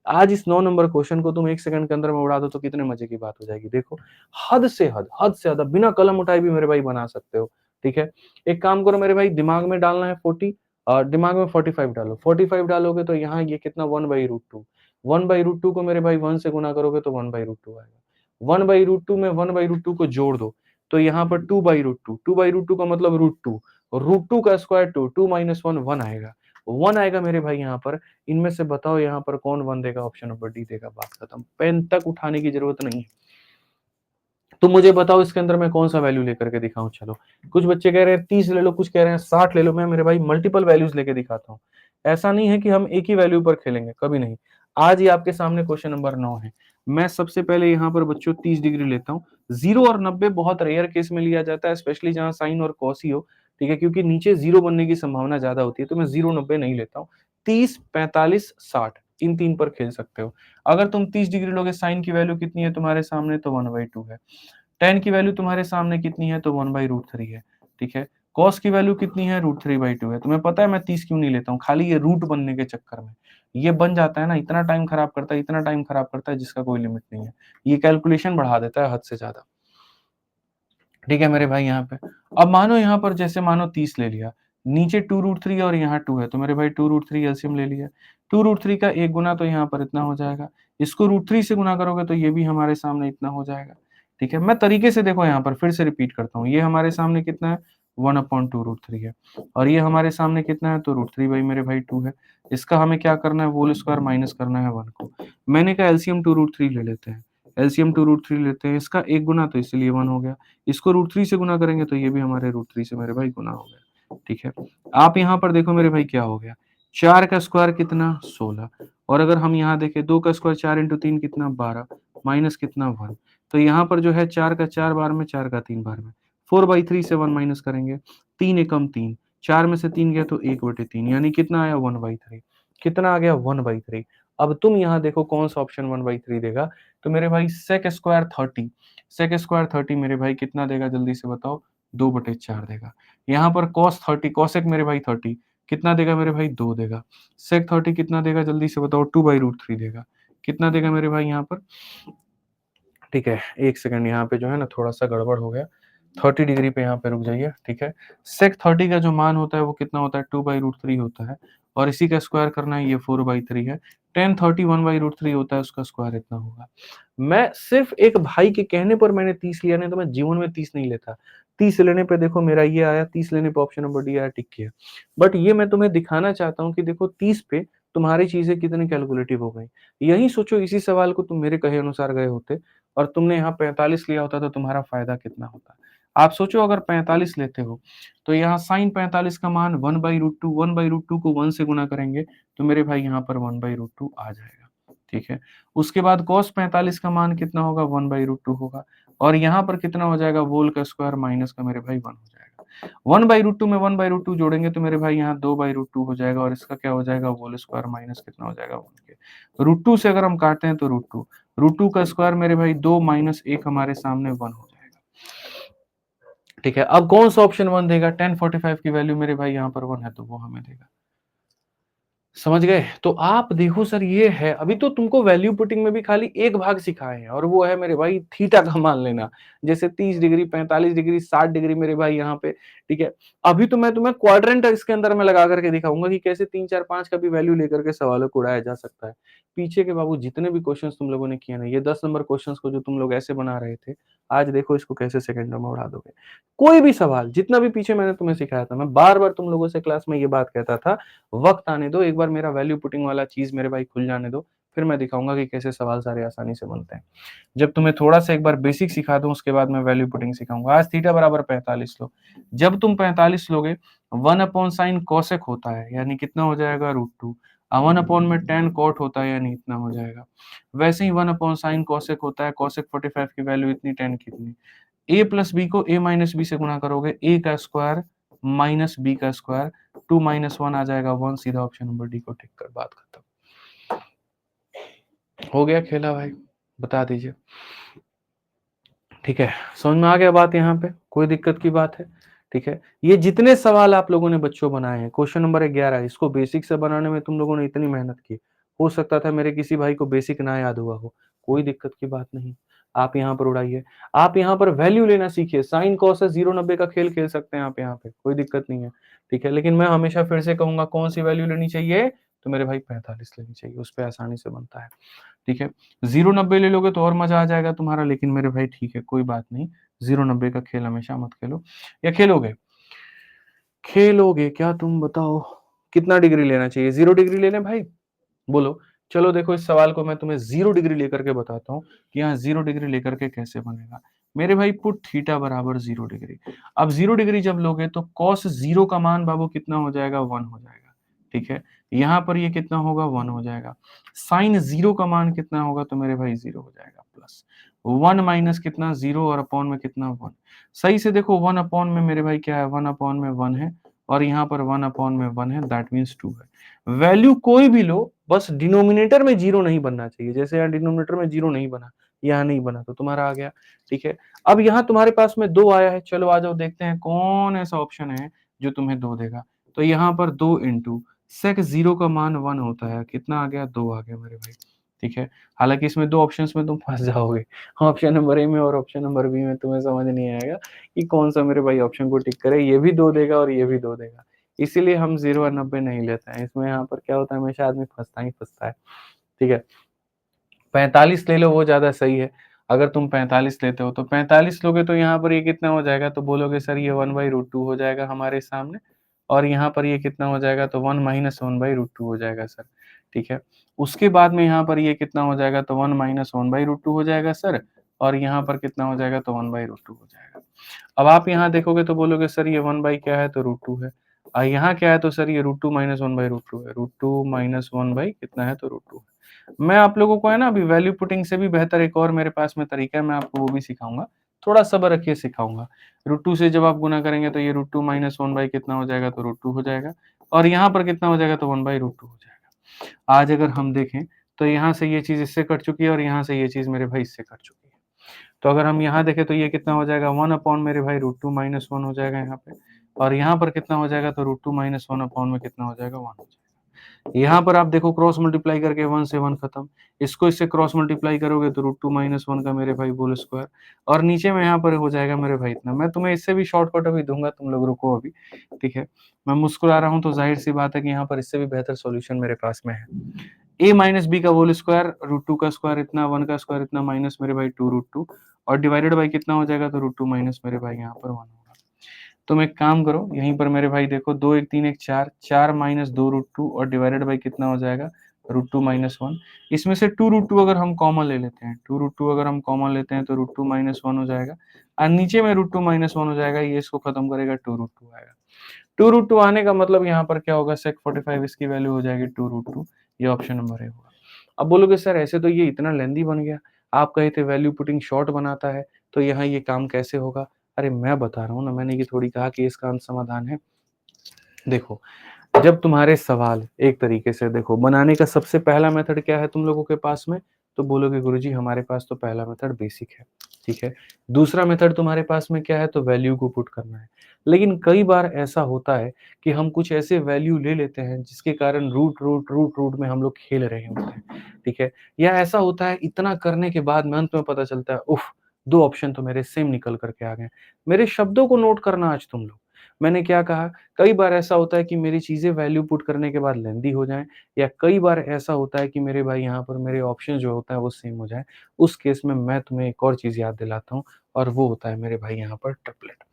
आज इस 9 नंबर क्वेश्चन को तुम 1 सेकंड के अंदर में उड़ा दो तो कितने मजे की बात हो जाएगी। देखो, हद से ज्यादा बिना कलम उठाए भी मेरे भाई बना सकते हो। ठीक है, एक काम करो मेरे भाई, दिमाग में डालना है 40 और दिमाग में 45 डालो। 45 डालोगे तो यहाँ ये कितना 1/√2। 1/√2 को मेरे भाई 1 से गुना करोगे तो 1/√2 आएगा। 1/√2 में 1/√2 को जोड़ दो तो यहाँ पर 2/√2, 2/√2 का मतलब √2, √2 का स्क्वायर 2, 2 माइनस 1 1 आएगा। 1 आएगा मेरे भाई यहाँ पर। इनमें से बताओ यहाँ पर कौन 1 देगा? ऑप्शन नंबर डी देगा। बात खत्म, पेन तक उठाने की जरूरत नहीं है। तो मुझे बताओ इसके अंदर मैं कौन सा वैल्यू लेकर के दिखाऊं? चलो, कुछ बच्चे कह रहे हैं 30 ले लो, कुछ कह रहे हैं 60 ले लो। मैं मेरे भाई मल्टीपल वैल्यूज लेके दिखाता हूँ। ऐसा नहीं है कि हम एक ही वैल्यू पर खेलेंगे, कभी नहीं। आज ही आपके सामने क्वेश्चन नंबर 9 है। मैं सबसे पहले यहाँ पर बच्चों 30 डिग्री लेता हूँ। 0 और 90 बहुत रेयर केस में लिया जाता है, स्पेशली जहां साइन और कॉस ही हो। ठीक है, क्योंकि नीचे 0 बनने की संभावना ज्यादा होती है, तो मैं 0 90 नहीं लेता हूँ। 30 45 60 इन तीन पर खेल सकते हो। अगर तुम 30 डिग्री लोगे, साइन की वैल्यू कितनी है तुम्हारे सामने? तो 1/2 है। टेन की वैल्यू तुम्हारे सामने कितनी है? तो 1/√3 है। ठीक है, कॉस की वैल्यू कितनी है? √3/2 है। तुम्हें पता है मैं 30 क्यों नहीं लेता हूँ? खाली ये रूट बनने के चक्कर में। ये बन जाता है ना, इतना टाइम खराब करता है, इतना टाइम खराब करता है जिसका कोई लिमिट नहीं है। ये कैलकुलेशन बढ़ा देता है हद से ज्यादा। ठीक है मेरे भाई, यहाँ पे अब मानो यहाँ पर जैसे मानो 30 ले लिया, नीचे 2√3 और यहाँ 2 है, तो मेरे भाई 2√3 एलसीएम ले लिया। 2√3 का एक गुना तो यहाँ पर इतना हो जाएगा, इसको √3 से गुना करोगे तो ये भी हमारे सामने इतना हो जाएगा। ठीक है, मैं तरीके से देखो यहाँ पर फिर से रिपीट करता हूँ। ये हमारे सामने कितना है? 1/2√3 है और ये हमारे सामने कितना है? तो √3 भाई मेरे भाई 2 है। इसका हमें क्या करना है? होल स्क्वायर माइनस करना है 1 को। मैंने कहा एलसीएम 2√3 ले लेते हैं। एलसीएम 2√3 लेते हैं, इसका एक गुना तो इसलिए 1 हो गया। इसको √3 से गुना करेंगे तो ये भी हमारे √3 से मेरे भाई गुना हो गया। ठीक है, आप यहाँ पर देखो मेरे भाई क्या हो गया, 4 का स्क्वायर कितना? 16 और अगर हम यहाँ देखें 2 का स्क्वायर 4 इंटू 3 कितना? 12 माइनस कितना? 1। तो यहाँ पर जो है 4 का 4 बार में, 4 का 3 बार में, 4/3 से 1 माइनस करेंगे, 3 एकम 3, 4 में से 3 गया तो 1/3, यानी कितना आया? 1/3। कितना आ गया? 1/3। अब तुम यहाँ देखो कौन सा ऑप्शन 1/3 देगा? तो मेरे भाई सेक स्क्वायर 30, सेक स्क्वायर 30 मेरे भाई कितना देगा? जल्दी से बताओ। 2/4 देगा। यहाँ पर cos 30 cosec मेरे भाई 30 कितना देगा मेरे भाई 2 देगा। sec 30 कितना देगा जल्दी से बताओ 2/√3 देगा। कितना देगा मेरे भाई यहाँ पर? ठीक है, 1 सेकंड यहाँ पे जो है ना थोड़ा-सा गड़बड़ हो गया। 30 डिग्री पे यहाँ पे रुक जाइए, ठीक है। sec 30 का जो मान होता है वो कितना होता है 2/√3 होता है और इसी का स्क्वायर करना है ये 4/3 है। tan 30 1/√3 होता है उसका स्क्वायर इतना होगा। मैं सिर्फ़ एक भाई के कहने पर मैंने 30 लिया नहीं तो मैं जीवन में 30 नहीं लेता। 30 लेने पे देखो मेरा ये आया, 30 लेने पे ऑप्शन नंबर डी आया, टिक किया। बट ये मैं तुम्हें दिखाना चाहता हूँ कि देखो 30 पे तुम्हारी चीज़ें कितनी कैलकुलेटिव हो गई। यही सोचो इसी सवाल को तुम मेरे कहे अनुसार गए होते और तुमने यहाँ 45 लिया होता तो तुम्हारा फ़ायदा कितना होता? आप सोचो अगर 45 लेते हो, तो यहाँ sin 45 का मान 1/√2 1/√2 को 1 से गुणा करेंगे, तो मेरे भाई यहाँ पर 1/√2 आ जाएगा, ठीक है। उसके बाद cos 45 का मान कितना होगा 1/√2 होगा और यहाँ पर कितना हो जाएगा whole का स्क्वायर माइनस का मेरे भाई 1 हो जाएगा। 1/√2 में 1/√2 जोड़ेंगे तो मेरे भाई यहाँ 2/√2 हो जाएगा और इसका क्या हो जाएगा होल स्क्वायर माइनस कितना हो जाएगा 1 के। √2 से अगर हम काटते हैं तो √2 √2 का स्क्वायर मेरे भाई 2 माइनस 1 हमारे सामने 1 हो जाएगा। ठीक है, अब कौन सा ऑप्शन 1 देगा? tan 45 की वैल्यू मेरे भाई यहाँ पर 1 है तो वो हमें देगा। समझ गए? तो आप देखो सर ये है, अभी तो तुमको वैल्यू पुटिंग में भी खाली एक भाग सिखाए हैं और वो है मेरे भाई थीटा का मान लेना। जैसे 30 डिग्री, 45 डिग्री, 60 डिग्री मेरे भाई यहाँ पे, ठीक है? अभी तो मैं तुम्हें क्वाड्रेंट इसके अंदर में लगा करके दिखाऊँगा कि कैसे 3, 4, 5 का भी वैल्यू लेकर के सवालों को उड़ाया जा सकता है। पीछे के बाबू जितने भी क्वेश्चंस तुम लोगों ने किए ना, ये 10 नंबर क्वेश्चंस को जो तुम लोग ऐसे बना रहे थे, आज देखो इसको कैसे सेकंडों में उड़ा दोगे। कोई भी सवाल, जितना भी पीछे मैंने तुम्हें सिखाया था, मैं बार-बार तुम लोगों से क्लास में ये बात कहता था वक़्त आने दो, एक बार मेरा वैल्यू पुटिंग वाला चीज़ मेरे भाई खुल जाने दो, फिर मैं दिखाऊँगा कि कैसे सवाल सारे आसानी से बनते हैं। जब तुम्हें थोड़ा-सा एक बार बेसिक सिखा दूँ, उसके बाद मैं वैल्यू पुटिंग सिखाऊँगा। आज थीटा बराबर 45 लो। जब तुम 45 लोगे, 1/sin कोसेक होता है, यानी कितना हो जाएगा √2 1 में tan cot होता है, यानी इतना हो जाएगा। वैसे ही 1/sin कोसेक होता है, कोसेक 45 की वैल्यू इतनी, tan कितनी? a प्लस बी को a माइनस बी से गुणा करोगे, a का स्क्वायर माइनस b का स्क्वायर 2 माइनस 1 आ जाएगा 1 सीधा ऑप्शन नंबर डी को टिक कर बात खत्म। हो गया खेला भाई, बता दीजिए। ठीक है, समझ में आ गया बात यहाँ पे? कोई दिक्कत की बात है? ठीक है, ये जितने सवाल आप लोगों ने बच्चों बनाए हैं, क्वेश्चन नंबर 11 इसको बेसिक से बनाने में तुम लोगों ने इतनी मेहनत की। हो सकता था मेरे किसी भाई को बेसिक ना याद हुआ हो, कोई दिक्कत की बात नहीं। आप यहाँ पर उड़ाइए, आप यहाँ पर वैल्यू लेना सीखिए, साइन कॉस 0-90 का खेल खेल सकते हैं आप यहाँ पे, कोई दिक्कत नहीं है। ठीक है, लेकिन मैं हमेशा फिर से कहूँगा कौन सी वैल्यू लेनी चाहिए? तो मेरे भाई 45 लेनी चाहिए, उस पे आसानी से बनता है। ठीक है, 0-90 ले लोगे तो और मजा आ जाएगा तुम्हारा, लेकिन मेरे भाई ठीक है, कोई बात नहीं। 0-90 का खेल हमेशा मत खेलो, या खेलोगे? खेलोगे क्या तुम बताओ? कितना डिग्री लेना चाहिए? 0 डिग्री ले लें भाई? बोलो। चलो देखो इस सवाल को मैं तुम्हें 0 डिग्री लेकर के बताता हूँ कि यहाँ 0 डिग्री लेकर के कैसे बनेगा। मेरे भाई पुट थीटा बराबर 0 डिग्री। अब 0 डिग्री जब लोगे तो कॉस 0 का मान बाबू कितना हो जाएगा? 1 हो जाएगा। ठीक है? यहाँ पर ये कितना होगा? 1 हो जाएगा। साइन 0 का मान कितना होगा? तो मेरे भाई 0 हो जाएगा प्लस 1 माइनस कितना? 0 और अपॉन में कितना? 1। सही से देखो 1 अपॉन में मेरे भाई क्या है? 1 अपॉन में 1 है और यहाँ पर 1 अपॉन में 1 है, दैट मीन्स 2 है। वैल्यू कोई भी लो, बस डिनोमिनेटर में 0 नहीं बनना चाहिए। जैसे यहाँ डिनोमिनेटर में 0 नहीं बना, यहाँ नहीं बना तो तुम्हारा आ गया। ठीक है, अब यहाँ तुम्हारे पास में 2 आया है, चलो आ जाओ देखते हैं कौन ऐसा ऑप्शन है जो तुम्हें 2 देगा। तो यहाँ पर 2 इंटू सेक 0 का मान 1 होता है, कितना आ गया? 2 आ गया मेरे भाई। ठीक है, हालांकि इसमें 2 ऑप्शंस में तुम फंस जाओगे, ऑप्शन नंबर ए में और ऑप्शन नंबर बी में तुम्हें समझ नहीं आएगा कि कौन सा मेरे भाई ऑप्शन को टिक करे, ये भी 2 देगा और ये भी 2 देगा। इसीलिए हम 0 और 90 नहीं लेते हैं। इसमें यहाँ पर क्या होता है, हमेशा आदमी फँसता ही फँसता है। ठीक है, 45 ले लो वो ज़्यादा सही है। अगर तुम 45 लेते हो तो 45 लोगे तो यहाँ पर ये कितना हो जाएगा? तो बोलोगे सर ये 1/√2 हो जाएगा हमारे सामने और यहाँ पर ये कितना हो जाएगा? तो 1 माइनस 1/√2 हो जाएगा सर। ठीक है, उसके बाद में यहाँ पर ये कितना हो जाएगा? तो 1 माइनस 1/√2 हो जाएगा सर और यहाँ पर कितना हो जाएगा? तो 1/√2 हो जाएगा। अब आप यहाँ देखोगे तो बोलोगे सर ये 1 बाई क्या है? तो √2 है। यहाँ क्या है? तो सर ये √2 माइनस 1/√2 है। √2 माइनस 1 बाई कितना है? तो √2 है। मैं आप लोगों को है ना अभी वैल्यू पुटिंग से भी बेहतर एक और मेरे पास में तरीका है, मैं आपको वो भी सिखाऊंगा। थोड़ा सब्र रखिए, सिखाऊंगा। √2 से जब आप गुना करेंगे तो ये √2 माइनस 1 बाई कितना हो जाएगा? तो √2 हो जाएगा और यहाँ पर कितना हो जाएगा? तो 1/√2 हो जाएगा। आज अगर हम देखें तो यहाँ से ये चीज़ इससे कट चुकी है और यहाँ से ये चीज़ मेरे भाई इससे कट चुकी है। तो अगर हम यहाँ देखें तो ये कितना हो जाएगा 1 अपॉन मेरे भाई रूट टू माइनस वन हो जाएगा यहाँ पे, और यहाँ पर कितना हो जाएगा तो root two minus one upon में कितना हो जाएगा 1 हो जाएगा। यहाँ पर आप देखो क्रॉस मल्टीप्लाई करके 1 से 1 खत्म, इसको इससे क्रॉस मल्टीप्लाई करोगे तो रूट टू माइनस वन का मेरे भाई होल स्क्वायर, और नीचे में यहाँ पर हो जाएगा मेरे भाई इतना। मैं तुम्हें इससे भी शॉर्टकट अभी दूंगा, तुम लोग रुको अभी, ठीक है। मैं मुस्कुरा रहा हूँ तो जाहिर सी बात है कि यहाँ पर इससे भी बेहतर सॉल्यूशन मेरे पास में है। ए माइनस बी का होल स्क्वायर, रूट टू का स्क्वायर इतना, वन का स्क्वायर इतना, माइनस मेरे भाई टू रूट टू, और डिवाइडेड बाई कितना हो जाएगा तो रूट टू माइनस मेरे भाई यहाँ पर 1 होगा। तुम एक काम करो, यहीं पर मेरे भाई देखो 2 1 3 1 4, 4 माइनस 2 रूट टू, और डिवाइडेड बाई कितना हो जाएगा रूट टू माइनस वन। इसमें से टू रूट टू अगर हम कॉमन ले लेते हैं, टू रूट टू अगर हम कॉमन लेते हैं तो रूट टू माइनस वन हो जाएगा, और नीचे में रूट टू माइनस वन हो जाएगा, ये इसको खत्म करेगा, टू रूट टू आएगा। टू रूट टू आने का मतलब यहाँ पर क्या होगा, सेक 45 इसकी वैल्यू हो जाएगी टू रूट टू, ये ऑप्शन नंबर ए होगा। अब बोलोगे सर ऐसे तो ये इतना लेंदी बन गया, आप कहे थे वैल्यू पुटिंग शॉर्ट बनाता है, तो यहाँ ये काम कैसे होगा? अरे मैं बता रहा हूँ ना, मैंने ये थोड़ी कहा कि इसका अंत समाधान है। देखो, जब तुम्हारे सवाल एक तरीके से देखो, बनाने का सबसे पहला मेथड क्या है तुम लोगों के पास में, तो बोलोगे गुरुजी हमारे पास तो पहला मेथड बेसिक है, ठीक है। दूसरा मेथड तुम्हारे पास में क्या है, तो वैल्यू को पुट करना है। लेकिन कई बार ऐसा होता है कि हम कुछ ऐसे वैल्यू ले लेते हैं जिसके कारण रूट रूट रूट रूट में हम लोग खेल रहे होते हैं, ठीक है। या ऐसा होता है इतना करने के बाद में अंत में पता चलता है उफ, दो ऑप्शन तो मेरे सेम निकल करके आ गए। मेरे शब्दों को नोट करना आज तुम लोग, मैंने क्या कहा, कई बार ऐसा होता है कि मेरी चीज़ें वैल्यू पुट करने के बाद लेंदी हो जाएँ, या कई बार ऐसा होता है कि मेरे भाई यहाँ पर मेरे ऑप्शन जो होता है वो सेम हो जाए। उस केस में मैं तुम्हें एक और चीज़ याद दिलाता हूँ, और वो होता है मेरे भाई यहाँ पर ट्रिपलेट।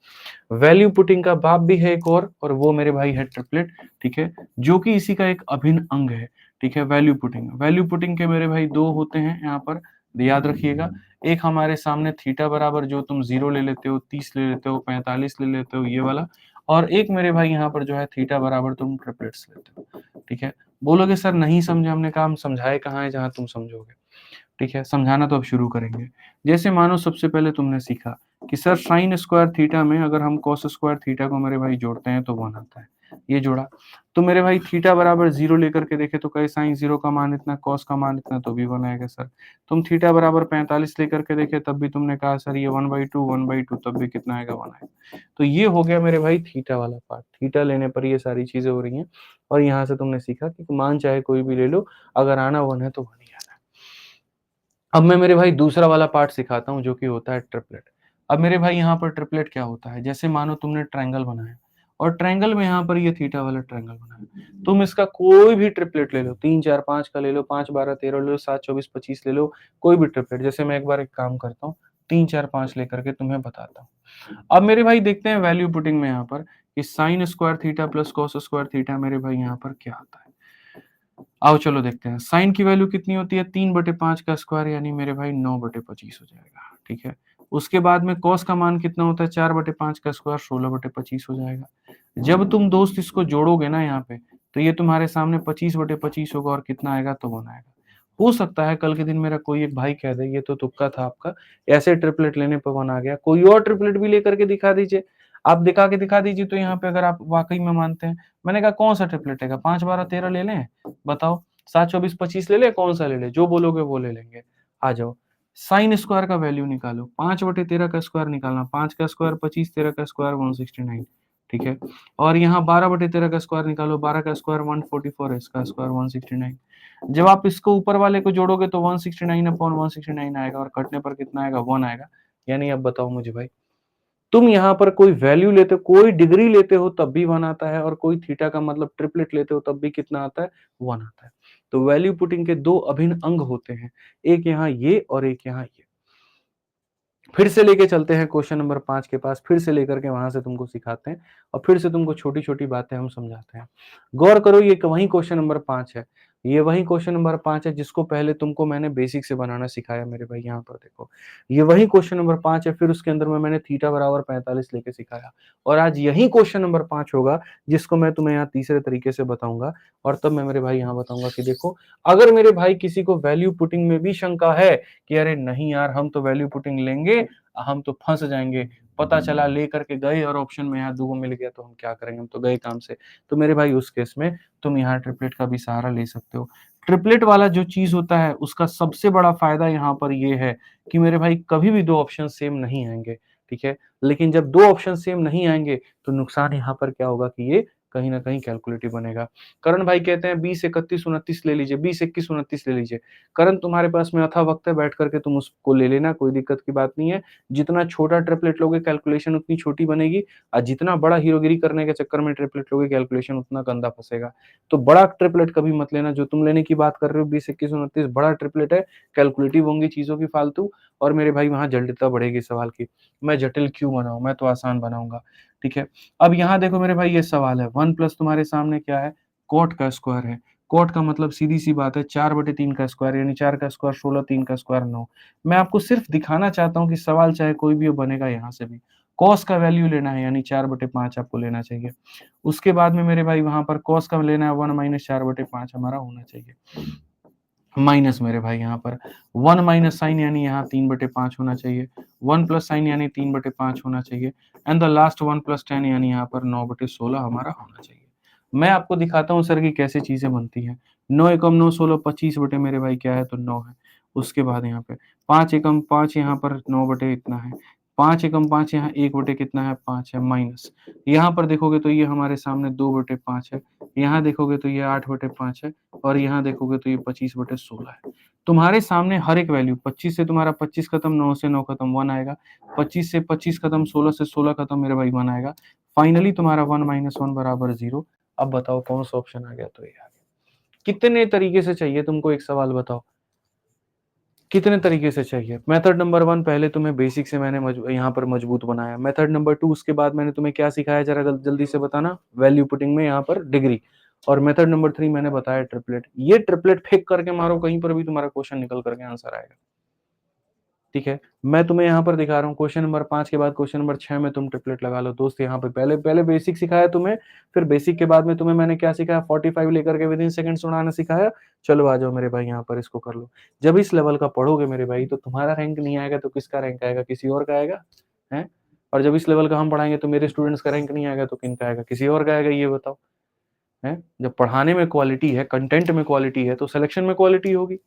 वैल्यू पुटिंग का बाप भी है एक और वो मेरे भाई है ट्रिपलेट, ठीक है, जो कि इसी का एक अभिन्न अंग है, ठीक है। वैल्यू पुटिंग, वैल्यू पुटिंग के मेरे भाई दो होते हैं यहाँ पर, याद रखिएगा। एक हमारे सामने थीटा बराबर जो तुम 0 ले लेते हो, 30 ले लेते हो, 45 ले लेते हो, ये वाला, और एक मेरे भाई यहाँ पर जो है थीटा बराबर तुम ट्रिपलेट्स लेते हो, ठीक है। बोलोगे सर नहीं समझे, हमने कहा हम समझाए कहाँ है जहाँ तुम समझोगे, ठीक है। समझाना तो अब शुरू करेंगे। जैसे मानो सबसे पहले तुमने सीखा कि सर साइन स्क्वायर थीटा में अगर हम कॉस स्क्वायर थीटा को मेरे भाई जोड़ते हैं तो 1 आता है, ये जोड़ा। तो मेरे भाई थीटा बराबर 0 लेकर के देखे तो कहे साइन 0 का मान इतना, कॉस का मान इतना, तो भी 1 आएगा सर। तुम थीटा बराबर 45 लेकर के देखे तब भी तुमने कहा सर ये 1/2 तब भी कितना आएगा, 1 आएगा। तो ये हो गया मेरे भाई थीटा वाला पार्ट, थीटा लेने पर ये सारी चीजें हो रही हैं, और यहाँ से तुमने सीखा कि मान चाहे कोई भी ले लो, अगर आना 1 है तो 1 ही आना है। अब मैं मेरे भाई दूसरा वाला पार्ट सिखाता हूँ जो कि होता है ट्रिपलेट। अब मेरे भाई यहाँ पर ट्रिपलेट क्या होता है, जैसे मानो तुमने ट्रायंगल बनाया, और ट्रायंगल में यहाँ पर ये थीटा वाला ट्रायंगल बनाया, तुम इसका कोई भी ट्रिपलेट ले लो, 3 4 5 का ले लो, 5 12 13 ले लो, 7 24 25 ले लो, कोई भी ट्रिपलेट। जैसे मैं एक बार एक काम करता हूँ, 3 4 5 लेकर के तुम्हें बताता हूँ। अब मेरे भाई देखते हैं वैल्यू पुटिंग में यहाँ पर कि sine square theta plus cos square theta मेरे भाई यहाँ पर क्या आता है। आओ चलो देखते हैं, साइन की वैल्यू कितनी होती है, 3/5 का स्क्वायर यानी मेरे भाई 9/25 हो जाएगा, ठीक है। उसके बाद में कॉस का मान कितना होता है, 4/5 का स्क्वायर 16/25 हो जाएगा। जब तुम दोस्त इसको जोड़ोगे ना यहाँ पे, तो ये तुम्हारे सामने 25/25 होगा, और कितना आएगा तो 1 आएगा। हो सकता है कल के दिन मेरा कोई एक भाई कह दे ये तो तुक्का था आपका, ऐसे ट्रिपलेट लेने पर 1 आ गया, कोई और ट्रिपलेट भी लेकर के दिखा दीजिए। आप दिखा के दिखा दीजिए, तो यहाँ पे अगर आप वाकई में मानते हैं, मैंने कहा कौन सा ट्रिपलेट है, 5 12 13 ले लें, बताओ, 7 24 25 ले ले, कौन सा ले ले, जो बोलोगे वो ले लेंगे। आ जाओ, साइन स्क्वायर का वैल्यू निकालो, 5/13 का स्क्वायर निकालना, 5 का स्क्वायर 25, 13 का स्क्वायर 169, ठीक है। और यहाँ 12/13 का स्क्वायर निकालो, 12 का स्क्वायर 144 है, इसका स्क्वायर 169। जब आप इसको ऊपर वाले को जोड़ोगे तो 169 अपॉन 169 आएगा, और कटने पर कितना आएगा, 1 आएगा। यानी अब बताओ मुझे भाई, तुम यहाँ पर कोई वैल्यू लेते हो, कोई डिग्री लेते हो तब भी 1 आता है, और कोई थीटा का मतलब ट्रिपलेट लेते हो तब भी कितना आता है, 1 आता है। तो वैल्यू पुटिंग के दो अभिन्न अंग होते हैं, एक यहाँ ये और एक यहाँ ये। फिर से लेके चलते हैं क्वेश्चन नंबर 5 के पास, फिर से लेकर के वहां से तुमको सिखाते हैं, और फिर से तुमको छोटी छोटी बातें हम समझाते हैं। गौर करो, ये वही क्वेश्चन नंबर 5 है, ये वही क्वेश्चन नंबर 5 है जिसको पहले तुमको मैंने बेसिक से बनाना सिखाया मेरे भाई। यहाँ पर देखो, ये वही क्वेश्चन नंबर 5 है, फिर उसके अंदर में मैंने थीटा बराबर 45 लेके सिखाया, और आज यही क्वेश्चन नंबर 5 होगा जिसको मैं तुम्हें यहाँ तीसरे तरीके से बताऊंगा। और तब मैं मेरे भाई यहाँ बताऊंगा कि देखो, अगर मेरे भाई किसी को वैल्यू पुटिंग में भी शंका है कि अरे नहीं यार हम तो वैल्यू पुटिंग लेंगे, हम तो फंस जाएंगे, पता चला ले करके गए और ऑप्शन में यहाँ दो मिल गया तो हम क्या करेंगे, हम तो गए काम से। तो मेरे भाई उस केस में तुम यहाँ ट्रिपलेट का भी सहारा ले सकते हो, ट्रिपलेट वाला जो चीज़ होता है उसका सबसे बड़ा फ़ायदा यहाँ पर ये है कि मेरे भाई कभी भी 2 ऑप्शन सेम नहीं आएँगे, ठीक है? लेकिन जब 2 ऑप्शन सेम नहीं आएँगे तो नुकसान यहाँ पर क्या होगा कि ये कहीं न कहीं कैलकुलेटिव बनेगा। करण भाई कहते हैं 20, 31, 29 ले लीजिए, 20, 21, 29 ले लीजिए। करण तुम्हारे पास में अथाह वक़्त है, बैठ कर के तुम उसको ले लेना, कोई दिक्कत की बात नहीं है। जितना छोटा ट्रिपलेट लोगे कैलकुलेशन उतनी छोटी बनेगी और जितना बड़ा हीरोगिरी करने के चक्कर में ट्रिपलेट लोगे कैलकुलेशन उतना गंदा फँसेगा। तो बड़ा ट्रिपलेट कभी मत लेना, जो तुम लेने की बात कर रहे हो 20, 21, 29 बड़ा ट्रिपलेट है, कैलकुलेटिव होंगी चीज़ों की फालतू और मेरे भाई वहाँ जटिलता बढ़ेगी सवाल की। मैं जटिल क्यों बनाऊँ, मैं तो आसान बनाऊँगा, ठीक है? अब यहाँ देखो मेरे भाई ये सवाल है, 1 प्लस तुम्हारे सामने क्या है? कॉट का स्क्वायर है। कॉट का मतलब सीधी-सी बात है 4/3 का स्क्वायर यानी 4 का स्क्वायर 16, 3 का स्क्वायर 9। मैं आपको सिर्फ दिखाना चाहता हूँ कि सवाल चाहे कोई भी हो बनेगा यहाँ से भी। कॉस का वैल्यू लेना है यानी 4/5 आपको लेना चाहिए। उसके बाद में मेरे भाई वहाँ पर कॉस का लेना है 1 माइनस 4/5 हमारा होना चाहिए। माइनस मेरे भाई यहाँ पर 1 माइनस साइन यानी यहाँ 3/5 होना चाहिए। 1 प्लस साइन यानी 3/5 होना चाहिए एंड द लास्ट 1 प्लस 10 यानी यहाँ पर 9/16 हमारा होना चाहिए। मैं आपको दिखाता हूँ सर कि कैसे चीज़ें बनती हैं। 9 एकम 9 16 25 बटे मेरे भाई क्या है तो 9 है। उसके बाद यहाँ पे 5 एकम 5 यहाँ पर 9 बटे इतना है। 5 एकम 5 यहाँ 1 बटे कितना है 5 है माइनस। यहाँ पर देखोगे तो ये हमारे सामने 2/5 है। यहाँ देखोगे तो ये 8/5 है और यहाँ देखोगे तो ये 25/16 है। तुम्हारे सामने हर एक वैल्यू 25 से तुम्हारा 25 खत्म, 9 से 9 खत्म 1 आएगा। 25 से 25 खत्म, 16 से 16 खत्म मेरे भाई 1 आएगा। फाइनली तुम्हारा 1 माइनस 1 बराबर 0। अब बताओ कौन सा ऑप्शन आ गया? तो ये आ गया। कितने तरीके से चाहिए तुमको एक सवाल बताओ? कितने तरीके से चाहिए? मेथड नंबर 1 पहले तुम्हें बेसिक से मैंने यहाँ पर मजबूत बनाया। मेथड नंबर 2 उसके बाद मैंने तुम्हें क्या सिखाया ज़रा जल्दी से बताना? वैल्यू पुटिंग में यहाँ पर डिग्री और मेथड नंबर 3 मैंने बताया ट्रिपलेट। ये ट्रिपलेट फेंक करके मारो कहीं पर भी तुम्हारा क्वेश्चन निकल करके आंसर आएगा। ठीक है? मैं तुम्हें यहाँ पर दिखा रहा हूँ क्वेश्चन नंबर 5 के बाद क्वेश्चन नंबर 6 में तुम ट्रिपलेट लगा लो दोस्त यहाँ पे पहले पहले बेसिक सिखाया तुम्हें, फिर बेसिक के बाद में तुम्हें मैंने क्या सिखाया 45 लेकर के विदिन सेकंड्स उड़ाना सिखाया। चलो आ जाओ मेरे भाई यहाँ पर इसको कर लो। जब इस लेवल का पढ़ोगे मेरे भाई तो तुम्हारा रैंक नहीं आएगा तो किसका रैंक आएगा? किसी और का आएगा? हैं? और जब इस लेवल का हम पढ़ाएँगे तो मेरे स्टूडेंट्स का रैंक नहीं आएगा तो किनका आएगा? किसी और का आएगा ये बताओ? हैं? जब पढ़ाने में क्वालिटी है, कंटेंट में क्वालिटी है तो सिलेक्शन में क्वालिटी होगी।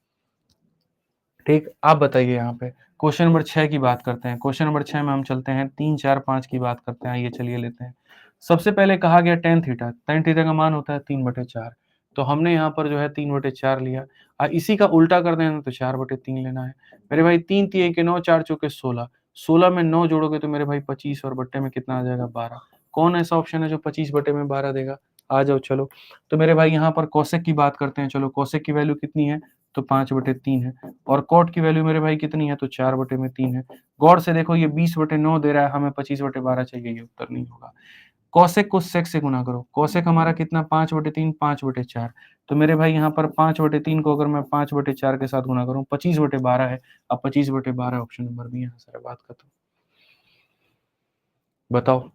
ठीक, आप बताइए यहाँ पे क्वेश्चन नंबर 6 की बात करते हैं। क्वेश्चन नंबर 6 में हम चलते हैं 3, 4, 5 की बात करते हैं। आइए चलिए लेते हैं। सबसे पहले कहा गया tan थीटा, tan थीटा का मान होता है 3/4 तो हमने यहाँ पर जो है 3/4 लिया। इसी का उल्टा कर देना तो 4/3 लेना है। मेरे भाई 3 तिये के 9 4 चौके 16, 16 में 9 जोड़ोगे तो मेरे भाई 25 और बट्टे में कितना आ जाएगा 12। कौन ऐसा ऑप्शन है जो 25 बटे में 12 देगा? आ जाओ चलो। तो मेरे भाई यहाँ पर कोसेक की बात करते हैं। चलो कोसेक की वैल्यू कितनी है? तो 5/3 है और कॉट की वैल्यू मेरे भाई कितनी है? तो 4/3 है। गौर से देखो ये 20/9 दे रहा है, हमें 25/12 चाहिए, ये उत्तर नहीं होगा। कॉसेक को सेक से गुना करो। कॉसेक हमारा कितना 5/3 5/4 तो मेरे भाई यहाँ पर 5/3 को अगर मैं 5/4 के साथ गुना करूँ 25/12 है। अब 25/12 ऑप्शन नंबर बी यहाँ सारा बात खत्म। बताओ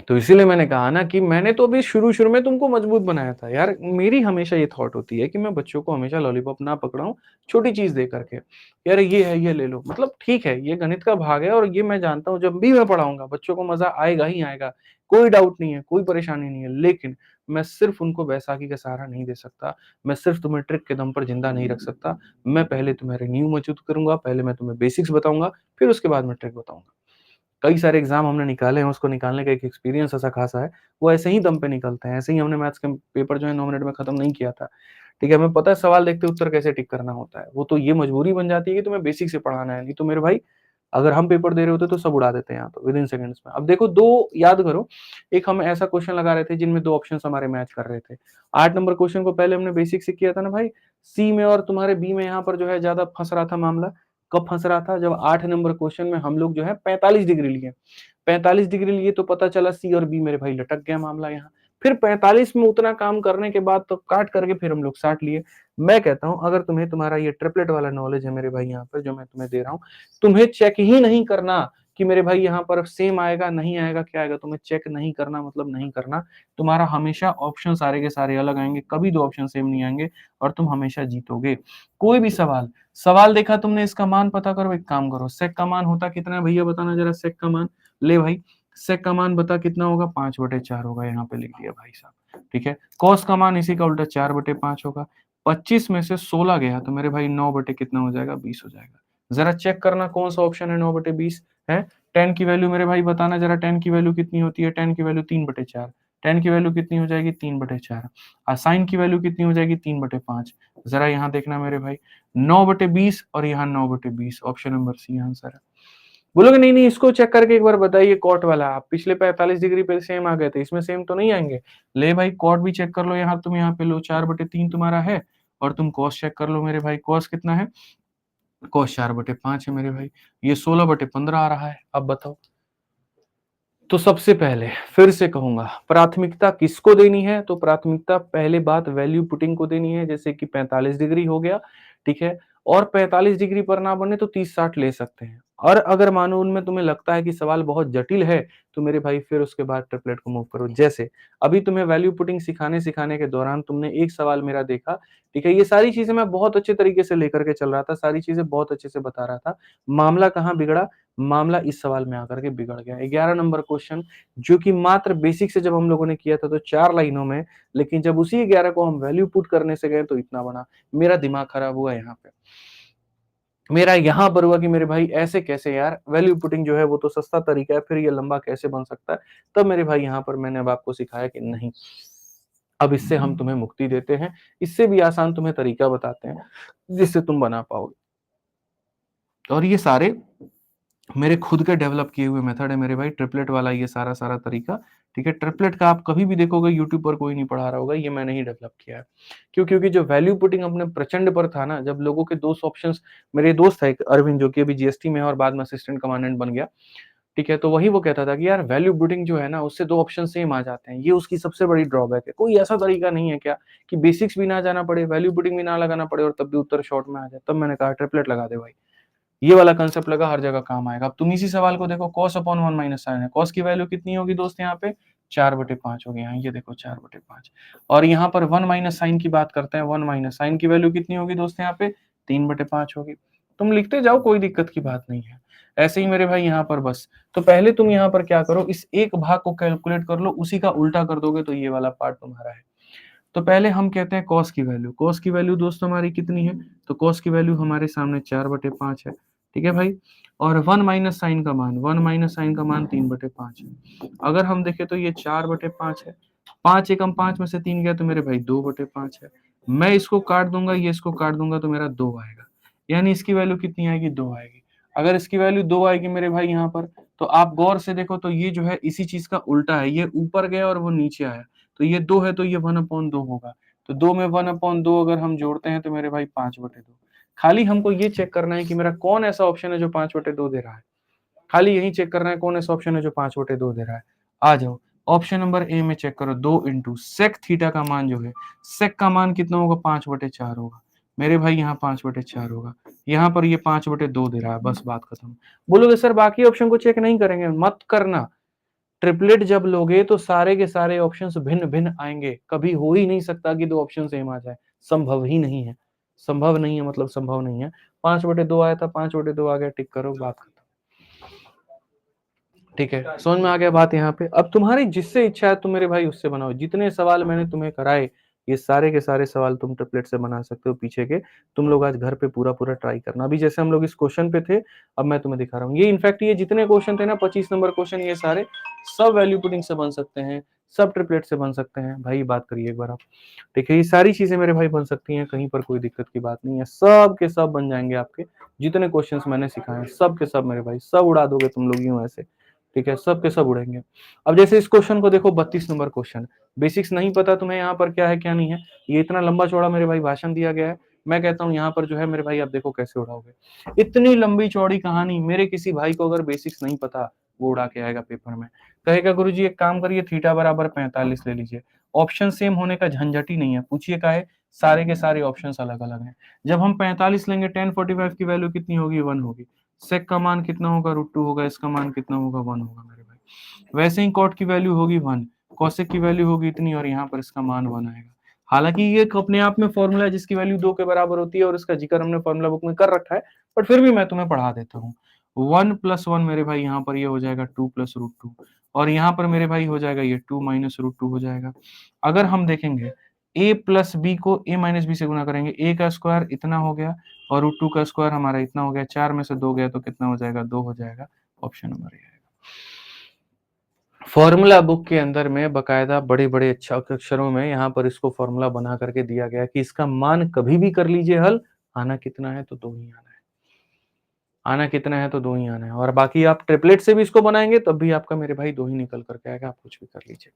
तो इसीलिए मैंने कहा ना कि मैंने तो अभी शुरू-शुरू में तुमको मजबूत बनाया था। यार मेरी हमेशा ये थॉट होती है कि मैं बच्चों को हमेशा लॉलीपॉप ना पकड़ाऊँ, छोटी चीज़ दे करके। यार ये है, ये ले लो। मतलब ठीक है, ये गणित का भाग है और ये मैं जानता हूँ जब भी मैं पढ़ाऊँगा बच्चों को मज़ा आएगा ही आएगा। कोई डाउट नहीं है, कोई परेशानी नहीं है। लेकिन मैं सिर्फ़ उनको बैसाखी का सहारा नहीं दे सकता। मैं सिर्फ़ तुम्हें ट्रिक के दम पर ज़िंदा नहीं रख सकता। मैं पहले तुम्हारी नींव मजबूत करूँगा, पहले मैं तुम्हें बेसिक्स बताऊँगा, फिर उसके बाद मैं ट्रिक बताऊँगा। कई सारे एग्ज़ाम हमने निकाले हैं, उसको निकालने का एक एक्सपीरियंस ऐसा खासा है, वो ऐसे ही दम पे निकलते हैं। ऐसे ही हमने मैथ्स का पेपर जो है 9 मिनट में खत्म नहीं किया था। ठीक है, हमें पता है सवाल देखते उत्तर कैसे टिक करना होता है। वो तो ये मजबूरी बन जाती है कि तुम्हें बेसिक से पढ़ाना है, नहीं तो मेरे भाई अगर हम पेपर दे रहे होते तो सब उड़ा देते हैं यहाँ तो विदिन सेकंड्स में। अब देखो 2 याद करो, एक हम ऐसा क्वेश्चन लगा रहे थे जिनमें 2 ऑप्शंस हमारे मैच कर रहे थे। 8 नंबर क्वेश्चन को पहले हमने बेसिक से किया था ना भाई, सी में और तुम्हारे बी में यहाँ पर जो है ज़्यादा फँस रहा था मामला। कब फँस रहा था? जब 8 नंबर क्वेश्चन में हम लोग जो है 45 डिग्री लिए। 45 डिग्री लिए तो पता चला सी और बी मेरे भाई लटक गया मामला यहाँ। फिर 45 में उतना काम करने के बाद तो काट करके फिर हम लोग 60 लिए। मैं कहता हूँ अगर तुम्हें तुम्हारा ये ट्रिपलेट वाला नॉलेज है मेरे भाई यहाँ पर जो मैं तुम्हें दे रहा हूँ, तुम्हें चेक ही नहीं करना कि मेरे भाई यहाँ पर सेम आएगा, नहीं आएगा, क्या आएगा, तुम्हें चेक नहीं करना मतलब नहीं करना। तुम्हारा हमेशा ऑप्शन सारे के सारे अलग आएँगे, कभी 2 ऑप्शन सेम नहीं आएँगे और तुम हमेशा जीतोगे। कोई भी सवाल देखा तुमने इसका मान पता करो, एक काम करो, सेक का मान होता कितना है भैया बताना ज़रा सेक का मान? ले भाई, सेक का मान बता कितना होगा 5/4 होगा यहाँ पे लिख दिया भाई साहब, ठीक है। कॉस का मान इसी का उल्टा 4/5 होगा। 25 में से 16 गया तो मेरे भाई 9 बटे कितना हो जाएगा, 20 हो जाएगा। जरा चेक करना कौन सा ऑप्शन है 9 बटे 20 है। 10 की वैल्यू मेरे भाई बताना जरा, 10 की वैल्यू कितनी होती है, 10 की वैल्यू 3 बटे 4, 10 की वैल्यू कितनी हो जाएगी, 3 बटे 4, और साइन की वैल्यू कितनी हो जाएगी, 3 बटे 5। जरा यहाँ देखना मेरे भाई, 9 बटे 20 और यहाँ 9 बटे 20, ऑप्शन नंबर सी आंसर है। बोलोगे नहीं नहीं इसको चेक करके एक बार बताइए, कॉट वाला आप पिछले 45 डिग्री पे सेम आ गए थे, इसमें सेम तो नहीं आएंगे। ले भाई कॉट भी चेक कर लो, यहाँ तुम यहाँ पे लो 4/3 तुम्हारा है, और तुम कॉस चेक कर लो मेरे भाई, कॉस कितना है, कॉस 4/5 है मेरे भाई, ये 16/15 आ रहा है। अब बताओ, तो सबसे पहले फिर से कहूंगा, प्राथमिकता किसको देनी है, तो प्राथमिकता पहले बात वैल्यू पुटिंग को देनी है, जैसे कि 45 डिग्री हो गया, ठीक है, और 45 डिग्री पर ना बने तो 30-60 ले सकते हैं। और अगर मानो उनमें तुम्हें लगता है कि सवाल बहुत जटिल है, तो मेरे भाई फिर उसके बाद ट्रिपलेट को मूव करो। जैसे अभी तुम्हें वैल्यू पुटिंग सिखाने सिखाने के दौरान तुमने एक सवाल मेरा देखा, ठीक है, ये सारी चीजें मैं बहुत अच्छे तरीके से लेकर के चल रहा था, सारी चीजें बहुत अच्छे से बता रहा था, मामला कहाँ बिगड़ा, मामला इस सवाल में आकर के बिगड़ गया। 11 नंबर क्वेश्चन, जो कि मात्र बेसिक से जब हम लोगों ने किया था तो 4 लाइनों में, लेकिन जब उसी 11 को हम वैल्यू पुट करने से गए तो इतना बना, मेरा दिमाग खराब हुआ यहाँ पे। मेरा यहाँ पर हुआ कि मेरे भाई ऐसे कैसे यार, वैल्यू पुटिंग जो है वो तो सस्ता तरीका है, फिर ये लंबा कैसे बन सकता है। तब मेरे भाई यहाँ पर मैंने अब आपको सिखाया कि नहीं, अब इससे हम तुम्हें मुक्ति देते हैं, इससे भी आसान तुम्हें तरीका बताते हैं जिससे तुम बना पाओगे। और ये सारे मेरे खुद के डेवलप किए हुए मेथड है मेरे भाई, ट्रिपलेट वाला ये सारा सारा तरीका, ठीक है। ट्रिपलेट का आप कभी भी देखोगे यूट्यूब पर कोई नहीं पढ़ा रहा होगा, ये मैंने ही डेवलप किया है। क्यों? क्योंकि जो वैल्यू पुटिंग अपने प्रचंड पर था ना, जब लोगों के 2 ऑप्शंस, मेरे दोस्त था एक अरविंद जो कि अभी जीएसटी में है और बाद में असिस्टेंट कमांडेंट बन गया, ठीक है, तो वही वो कहता था कि यार वैल्यू पुटिंग जो है ना उससे 2 ऑप्शन सेम आ जाते हैं, ये उसकी सबसे बड़ी ड्रॉबैक है। कोई ऐसा तरीका नहीं है क्या कि बेसिक्स भी ना जाना पड़े, वैल्यू पुटिंग भी ना लगाना पड़े और तब भी उत्तर शॉर्ट में आ जाए। तब मैंने कहा ट्रिपलेट लगा दे भाई, ये वाला कंसेप्ट लगा, हर जगह काम आएगा। अब तुम इसी सवाल को देखो, cos अपॉन 1 माइनस साइन है, cos की वैल्यू कितनी होगी दोस्त यहाँ पे, 4/5 होगी, यहाँ ये देखो 4/5। और यहाँ पर 1 माइनस साइन की बात करते हैं, 1 माइनस साइन की वैल्यू कितनी होगी दोस्त यहाँ पे, 3/5 होगी। तुम लिखते जाओ, कोई दिक्कत की बात नहीं है। ऐसे ही मेरे भाई यहाँ पर बस, तो पहले तुम यहाँ पर क्या करो, इस एक भाग को कैलकुलेट कर लो, उसी का उल्टा कर दोगे तो ये वाला पार्ट तुम्हारा है। तो पहले हम कहते हैं cos की वैल्यू, cos की वैल्यू दोस्तों हमारी कितनी है, तो cos की वैल्यू हमारे सामने 4/5 है, ठीक है भाई। और 1 माइनस साइन का मान, 1 माइनस साइन का मान 3/5 है। अगर हम देखें तो ये 4/5 है, 5 एकम 5 में से 3 गया तो मेरे भाई 2/5 है। मैं इसको काट दूंगा, ये इसको काट दूंगा तो मेरा 2 आएगा, यानी इसकी वैल्यू कितनी आएगी, 2 आएगी। अगर इसकी वैल्यू 2 आएगी मेरे भाई यहाँ पर, तो आप गौर से देखो तो ये जो है इसी चीज का उल्टा है, ये ऊपर गया और वो नीचे आया, तो ये 2 है तो ये 1/2 होगा। तो 2 में 1/2 अगर हम जोड़ते हैं तो मेरे भाई 5/2। खाली हमको ये चेक करना है कि मेरा कौन ऐसा ऑप्शन है जो 5/2 दे रहा है, खाली यही चेक करना है कौन ऐसा ऑप्शन है जो 5/2 दे रहा है। आ जाओ, ऑप्शन नंबर ए में चेक करो, 2 इंटू सेक थीटा का मान जो है, सेक का मान कितना होगा, 5/4 होगा मेरे भाई, यहाँ 5/4 होगा, यहाँ पर ये 5/2 दे रहा है, बस बात खत्म। बोलोगे सर बाकी ऑप्शन को चेक नहीं करेंगे, मत करना। ट्रिपलेट जब लोगे तो सारे के सारे ऑप्शंस भिन्न भिन्न आएंगे, कभी हो ही नहीं सकता कि 2 ऑप्शन सेम आ जाए, संभव ही नहीं है, संभव नहीं है मतलब संभव नहीं है। 5/2 आया था, 5/2 आ गया, टिक करो, बात खत्म। ठीक है, समझ में आ गया बात यहाँ पे। अब तुम्हारी जिससे इच्छा है तुम मेरे भाई उससे बनाओ, जितने सवाल मैंने तुम्हें कराए ये सारे के सारे सवाल तुम ट्रिपलेट से बना सकते हो पीछे के। तुम लोग आज घर पे पूरा पूरा ट्राई करना। अभी जैसे हम लोग इस क्वेश्चन पे थे, अब मैं तुम्हें दिखा रहा हूँ, ये इनफैक्ट ये जितने क्वेश्चन थे ना 25 नंबर क्वेश्चन, ये सारे सब वैल्यू पुटिंग से बन सकते हैं, सब ट्रिपलेट से बन सकते हैं भाई, बात करिए एक बार आप। ठीक है, ये सारी चीजें मेरे भाई बन सकती हैं, कहीं पर कोई दिक्कत की बात नहीं है, सब के सब बन जाएंगे आपके, जितने क्वेश्चंस मैंने सिखाए सब के सब मेरे भाई, सब उड़ा दोगे तुम लोग यूं ऐसे। ठीक है, सब के सब उड़ेंगे। अब जैसे इस क्वेश्चन को देखो, 32 नंबर क्वेश्चन, बेसिक्स नहीं पता तुम्हें यहाँ पर क्या है क्या नहीं है, ये इतना लंबा चौड़ा मेरे भाई भाषण दिया गया है, मैं कहता हूँ यहाँ पर जो है मेरे भाई आप देखो कैसे उड़ाओगे। इतनी लंबी चौड़ी कहानी, मेरे किसी भाई को अगर बेसिक्स नहीं पता वो उड़ा के आएगा पेपर में, कहेगा गुरुजी एक काम करिए, थीटा बराबर 45 ले लीजिए। ऑप्शन सेम होने का झंझट ही नहीं है, पूछिए का है, सारे के सारे ऑप्शन अलग अलग हैं। जब हम 45 लेंगे, 1045 की वैल्यू कितनी होगी, 1 होगी। सेक का मान कितना होगा, √2 होगा, इसका मान कितना होगा, 1 होगा मेरे भाई। वैसे ही कॉट की वैल्यू होगी 1, कॉसेक की वैल्यू होगी इतनी, और यहाँ पर इसका मान 1 आएगा। हालांकि ये अपने आप में फॉर्मूला है जिसकी वैल्यू 2 के बराबर होती है, और इसका जिक्र हमने फॉर्मूला बुक में कर रखा है, बट फिर भी मैं तुम्हें पढ़ा देता हूँ। 1 + 1 मेरे भाई यहाँ पर ये हो जाएगा 2 + √2, और यहाँ पर मेरे भाई हो जाएगा ये 2 - √2 हो जाएगा। अगर हम देखेंगे a प्लस बी को a माइनस बी से गुना करेंगे, a का स्क्वायर इतना हो गया और रूट 2 का स्क्वायर हमारा इतना हो गया, 4 में से 2 गया तो कितना हो जाएगा, 2 हो जाएगा। ऑप्शन नंबर ए है। फॉर्मूला बुक के अंदर में बकायदा बड़े बड़े अक्षरों में यहाँ पर इसको फॉर्मूला बना करके दिया गया कि इसका मान कभी भी कर लीजिए हल, आना कितना है तो 2 ही आना है, आना कितना है तो 2 ही आना है। और बाकी आप ट्रिपलेट से भी इसको बनाएंगे तब भी आपका मेरे भाई 2 ही निकल करके आएगा, आप कुछ भी कर लीजिए।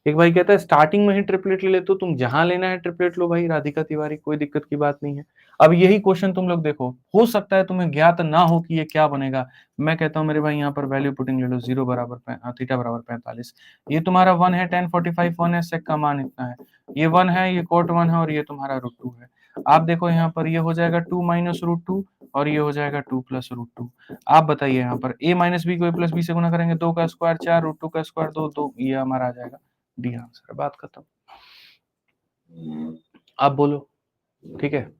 एक भाई कहता है स्टार्टिंग में ही ट्रिपलेट ले लेते हो, तुम जहां लेना है ट्रिपलेट लो भाई राधिका तिवारी, कोई दिक्कत की बात नहीं है। अब यही क्वेश्चन तुम लोग देखो, हो सकता है तुम्हें ज्ञात ना हो कि ये क्या बनेगा। मैं कहता हूं मेरे भाई यहाँ पर वैल्यू पुटिंग ले लो, 0 बराबर थीटा बराबर 45, ये तुम्हारा 1 है, tan 45 1 है, सेक का मान इतना है, ये 1 है, ये कोट 1 है और ये तुम्हारा √2 है। आप देखो यहाँ पर ये हो जाएगा 2 माइनस √2 और ये हो जाएगा 2 प्लस √2। आप बताइए यहाँ पर a माइनस बी को a प्लस बी से गुना करेंगे, 2 का स्क्वायर 4, √2 का स्क्वायर 2, तो ये हमारा आ जाएगा डी आंसर है, बात खत्म। आप बोलो, ठीक है।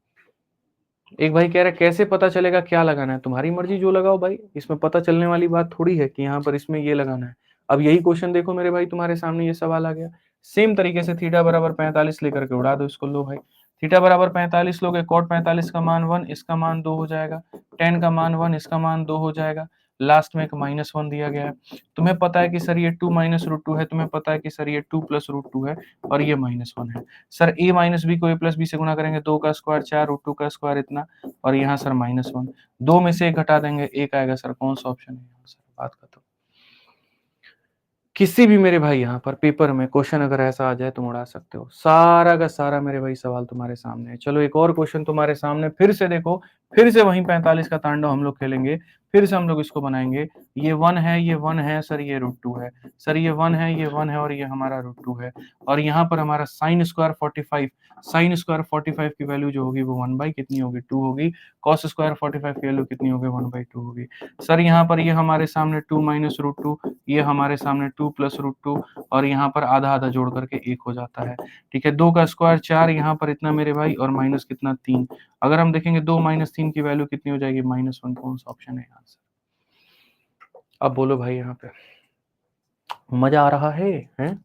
एक भाई कह रहा है कैसे पता चलेगा क्या लगाना है, तुम्हारी मर्जी जो लगाओ भाई, इसमें पता चलने वाली बात थोड़ी है कि यहाँ पर इसमें ये लगाना है। अब यही क्वेश्चन देखो मेरे भाई, तुम्हारे सामने ये सवाल आ गया, सेम तरीके से थीटा बराबर 45 लेकर के उड़ा दो इसको। लो भाई, थीटा बराबर 45 लोगे, कॉट 45 का मान 1, इसका मान 2 हो जाएगा, tan का मान 1, इसका मान 2 हो जाएगा, लास्ट में एक -1 दिया गया है। तुम्हें पता है कि सर ये 2 माइनस √2 है, तुम्हें पता है कि सर ये 2 प्लस √2 है और ये -1 है। सर a माइनस बी को a प्लस बी से गुना करेंगे, 2 का स्क्वायर 4, √2 का स्क्वायर इतना और यहाँ सर -1, 2 में से 1 घटा देंगे, 1 आएगा। सर कौन सा ऑप्शन है यहाँ सर, बात खत्म। किसी भी मेरे भाई यहाँ पर पेपर में क्वेश्चन अगर ऐसा आ जाए तुम उड़ा सकते हो, सारा का सारा मेरे भाई सवाल तुम्हारे सामने है। चलो एक और क्वेश्चन तुम्हारे सामने फिर से देखो, फिर से वहीं 45 का तांडव हम लोग खेलेंगे, फिर से हम लोग इसको बनाएंगे। ये 1 है, ये 1 है सर, ये √2 है सर, ये 1 है, ये 1 है और ये हमारा √2 है। और यहाँ पर हमारा साइन स्क्वायर 45, साइन स्क्वायर 45 की वैल्यू जो होगी वो 1 बाई कितनी होगी, 2 होगी। कॉस स्क्वायर 45 की वैल्यू कितनी होगी, 1/2 होगी। सर यहाँ पर ये हमारे सामने 2 माइनस √2, ये हमारे सामने 2 प्लस √2 और यहाँ पर आधा आधा जोड़ करके 1 हो जाता है। ठीक है, 2 का स्क्वायर 4, यहाँ पर इतना मेरे भाई और माइनस कितना 3। अगर हम देखेंगे 2 माइनस 3 की वैल्यू कितनी हो जाएगी, -1। कौन सा ऑप्शन है आंसर? अब बोलो भाई, यहाँ पे मजा आ रहा है हैं?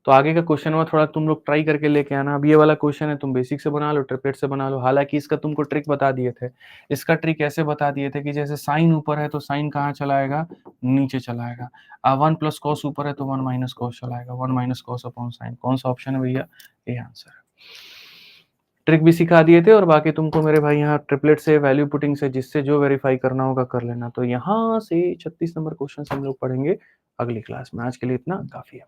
तो आगे का क्वेश्चन में थोड़ा तुम लोग ट्राई करके लेके आना। अब ये वाला क्वेश्चन है, तुम बेसिक से बना लो, ट्रिपलेट से बना लो। हालांकि इसका तुमको ट्रिक बता दिए थे, इसका ट्रिक ऐसे बता दिए थे कि जैसे साइन ऊपर है तो साइन कहाँ चलाएगा, नीचे चलाएगा। 1 प्लस कॉस ऊपर है तो 1 माइनस कॉस चलाएगा, 1 माइनस कॉस अपॉन साइन। कौन सा ऑप्शन है भैया, ये आंसर है। ट्रिक भी सिखा दिए थे और बाकी तुमको मेरे भाई यहाँ ट्रिपलेट से, वैल्यू पुटिंग से, जिससे जो वेरीफाई करना होगा कर लेना। तो यहाँ से 36 नंबर क्वेश्चन हम लोग पढ़ेंगे अगली क्लास में। आज के लिए इतना काफी है,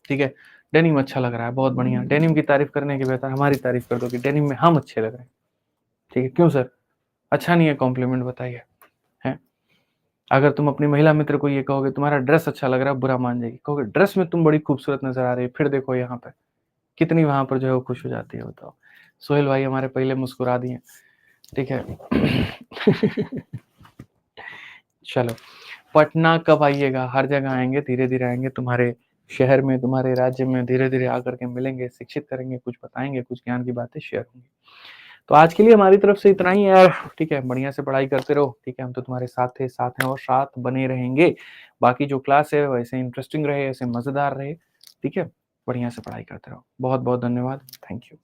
ठीक है। डेनिम अच्छा लग रहा है, बहुत बढ़िया। डेनिम की तारीफ करने के बेहतर हमारी तारीफ कर दो कि डेनिम में हम अच्छे लग रहे हैं, ठीक है। क्यों सर, अच्छा नहीं है कॉम्प्लीमेंट, बताइए हैं? अगर तुम अपनी महिला मित्र को ये कहोगे तुम्हारा ड्रेस अच्छा लग रहा है, बुरा मान जाएगी, कहोगे ड्रेस में तुम बड़ी खूबसूरत नजर आ रही है, फिर देखो यहाँ पे कितनी वहां पर जो है वो खुश हो जाती है, बताओ। सोहेल भाई हमारे पहले मुस्कुरा दिए, ठीक है। चलो, पटना कब आइएगा, हर जगह आएंगे, धीरे धीरे आएंगे तुम्हारे शहर में, तुम्हारे राज्य में, धीरे धीरे आकर के मिलेंगे, शिक्षित करेंगे, कुछ बताएंगे, कुछ ज्ञान की बातें शेयर होंगी। तो आज के लिए हमारी तरफ से इतना ही यार, ठीक है। बढ़िया से पढ़ाई करते रहो, ठीक है। हम तो तुम्हारे साथ थे, साथ हैं और साथ बने रहेंगे। बाकी जो क्लास है वैसे इंटरेस्टिंग रहे, ऐसे मजेदार रहे, ठीक है। बढ़िया से पढ़ाई करते रहो। बहुत बहुत धन्यवाद, थैंक यू।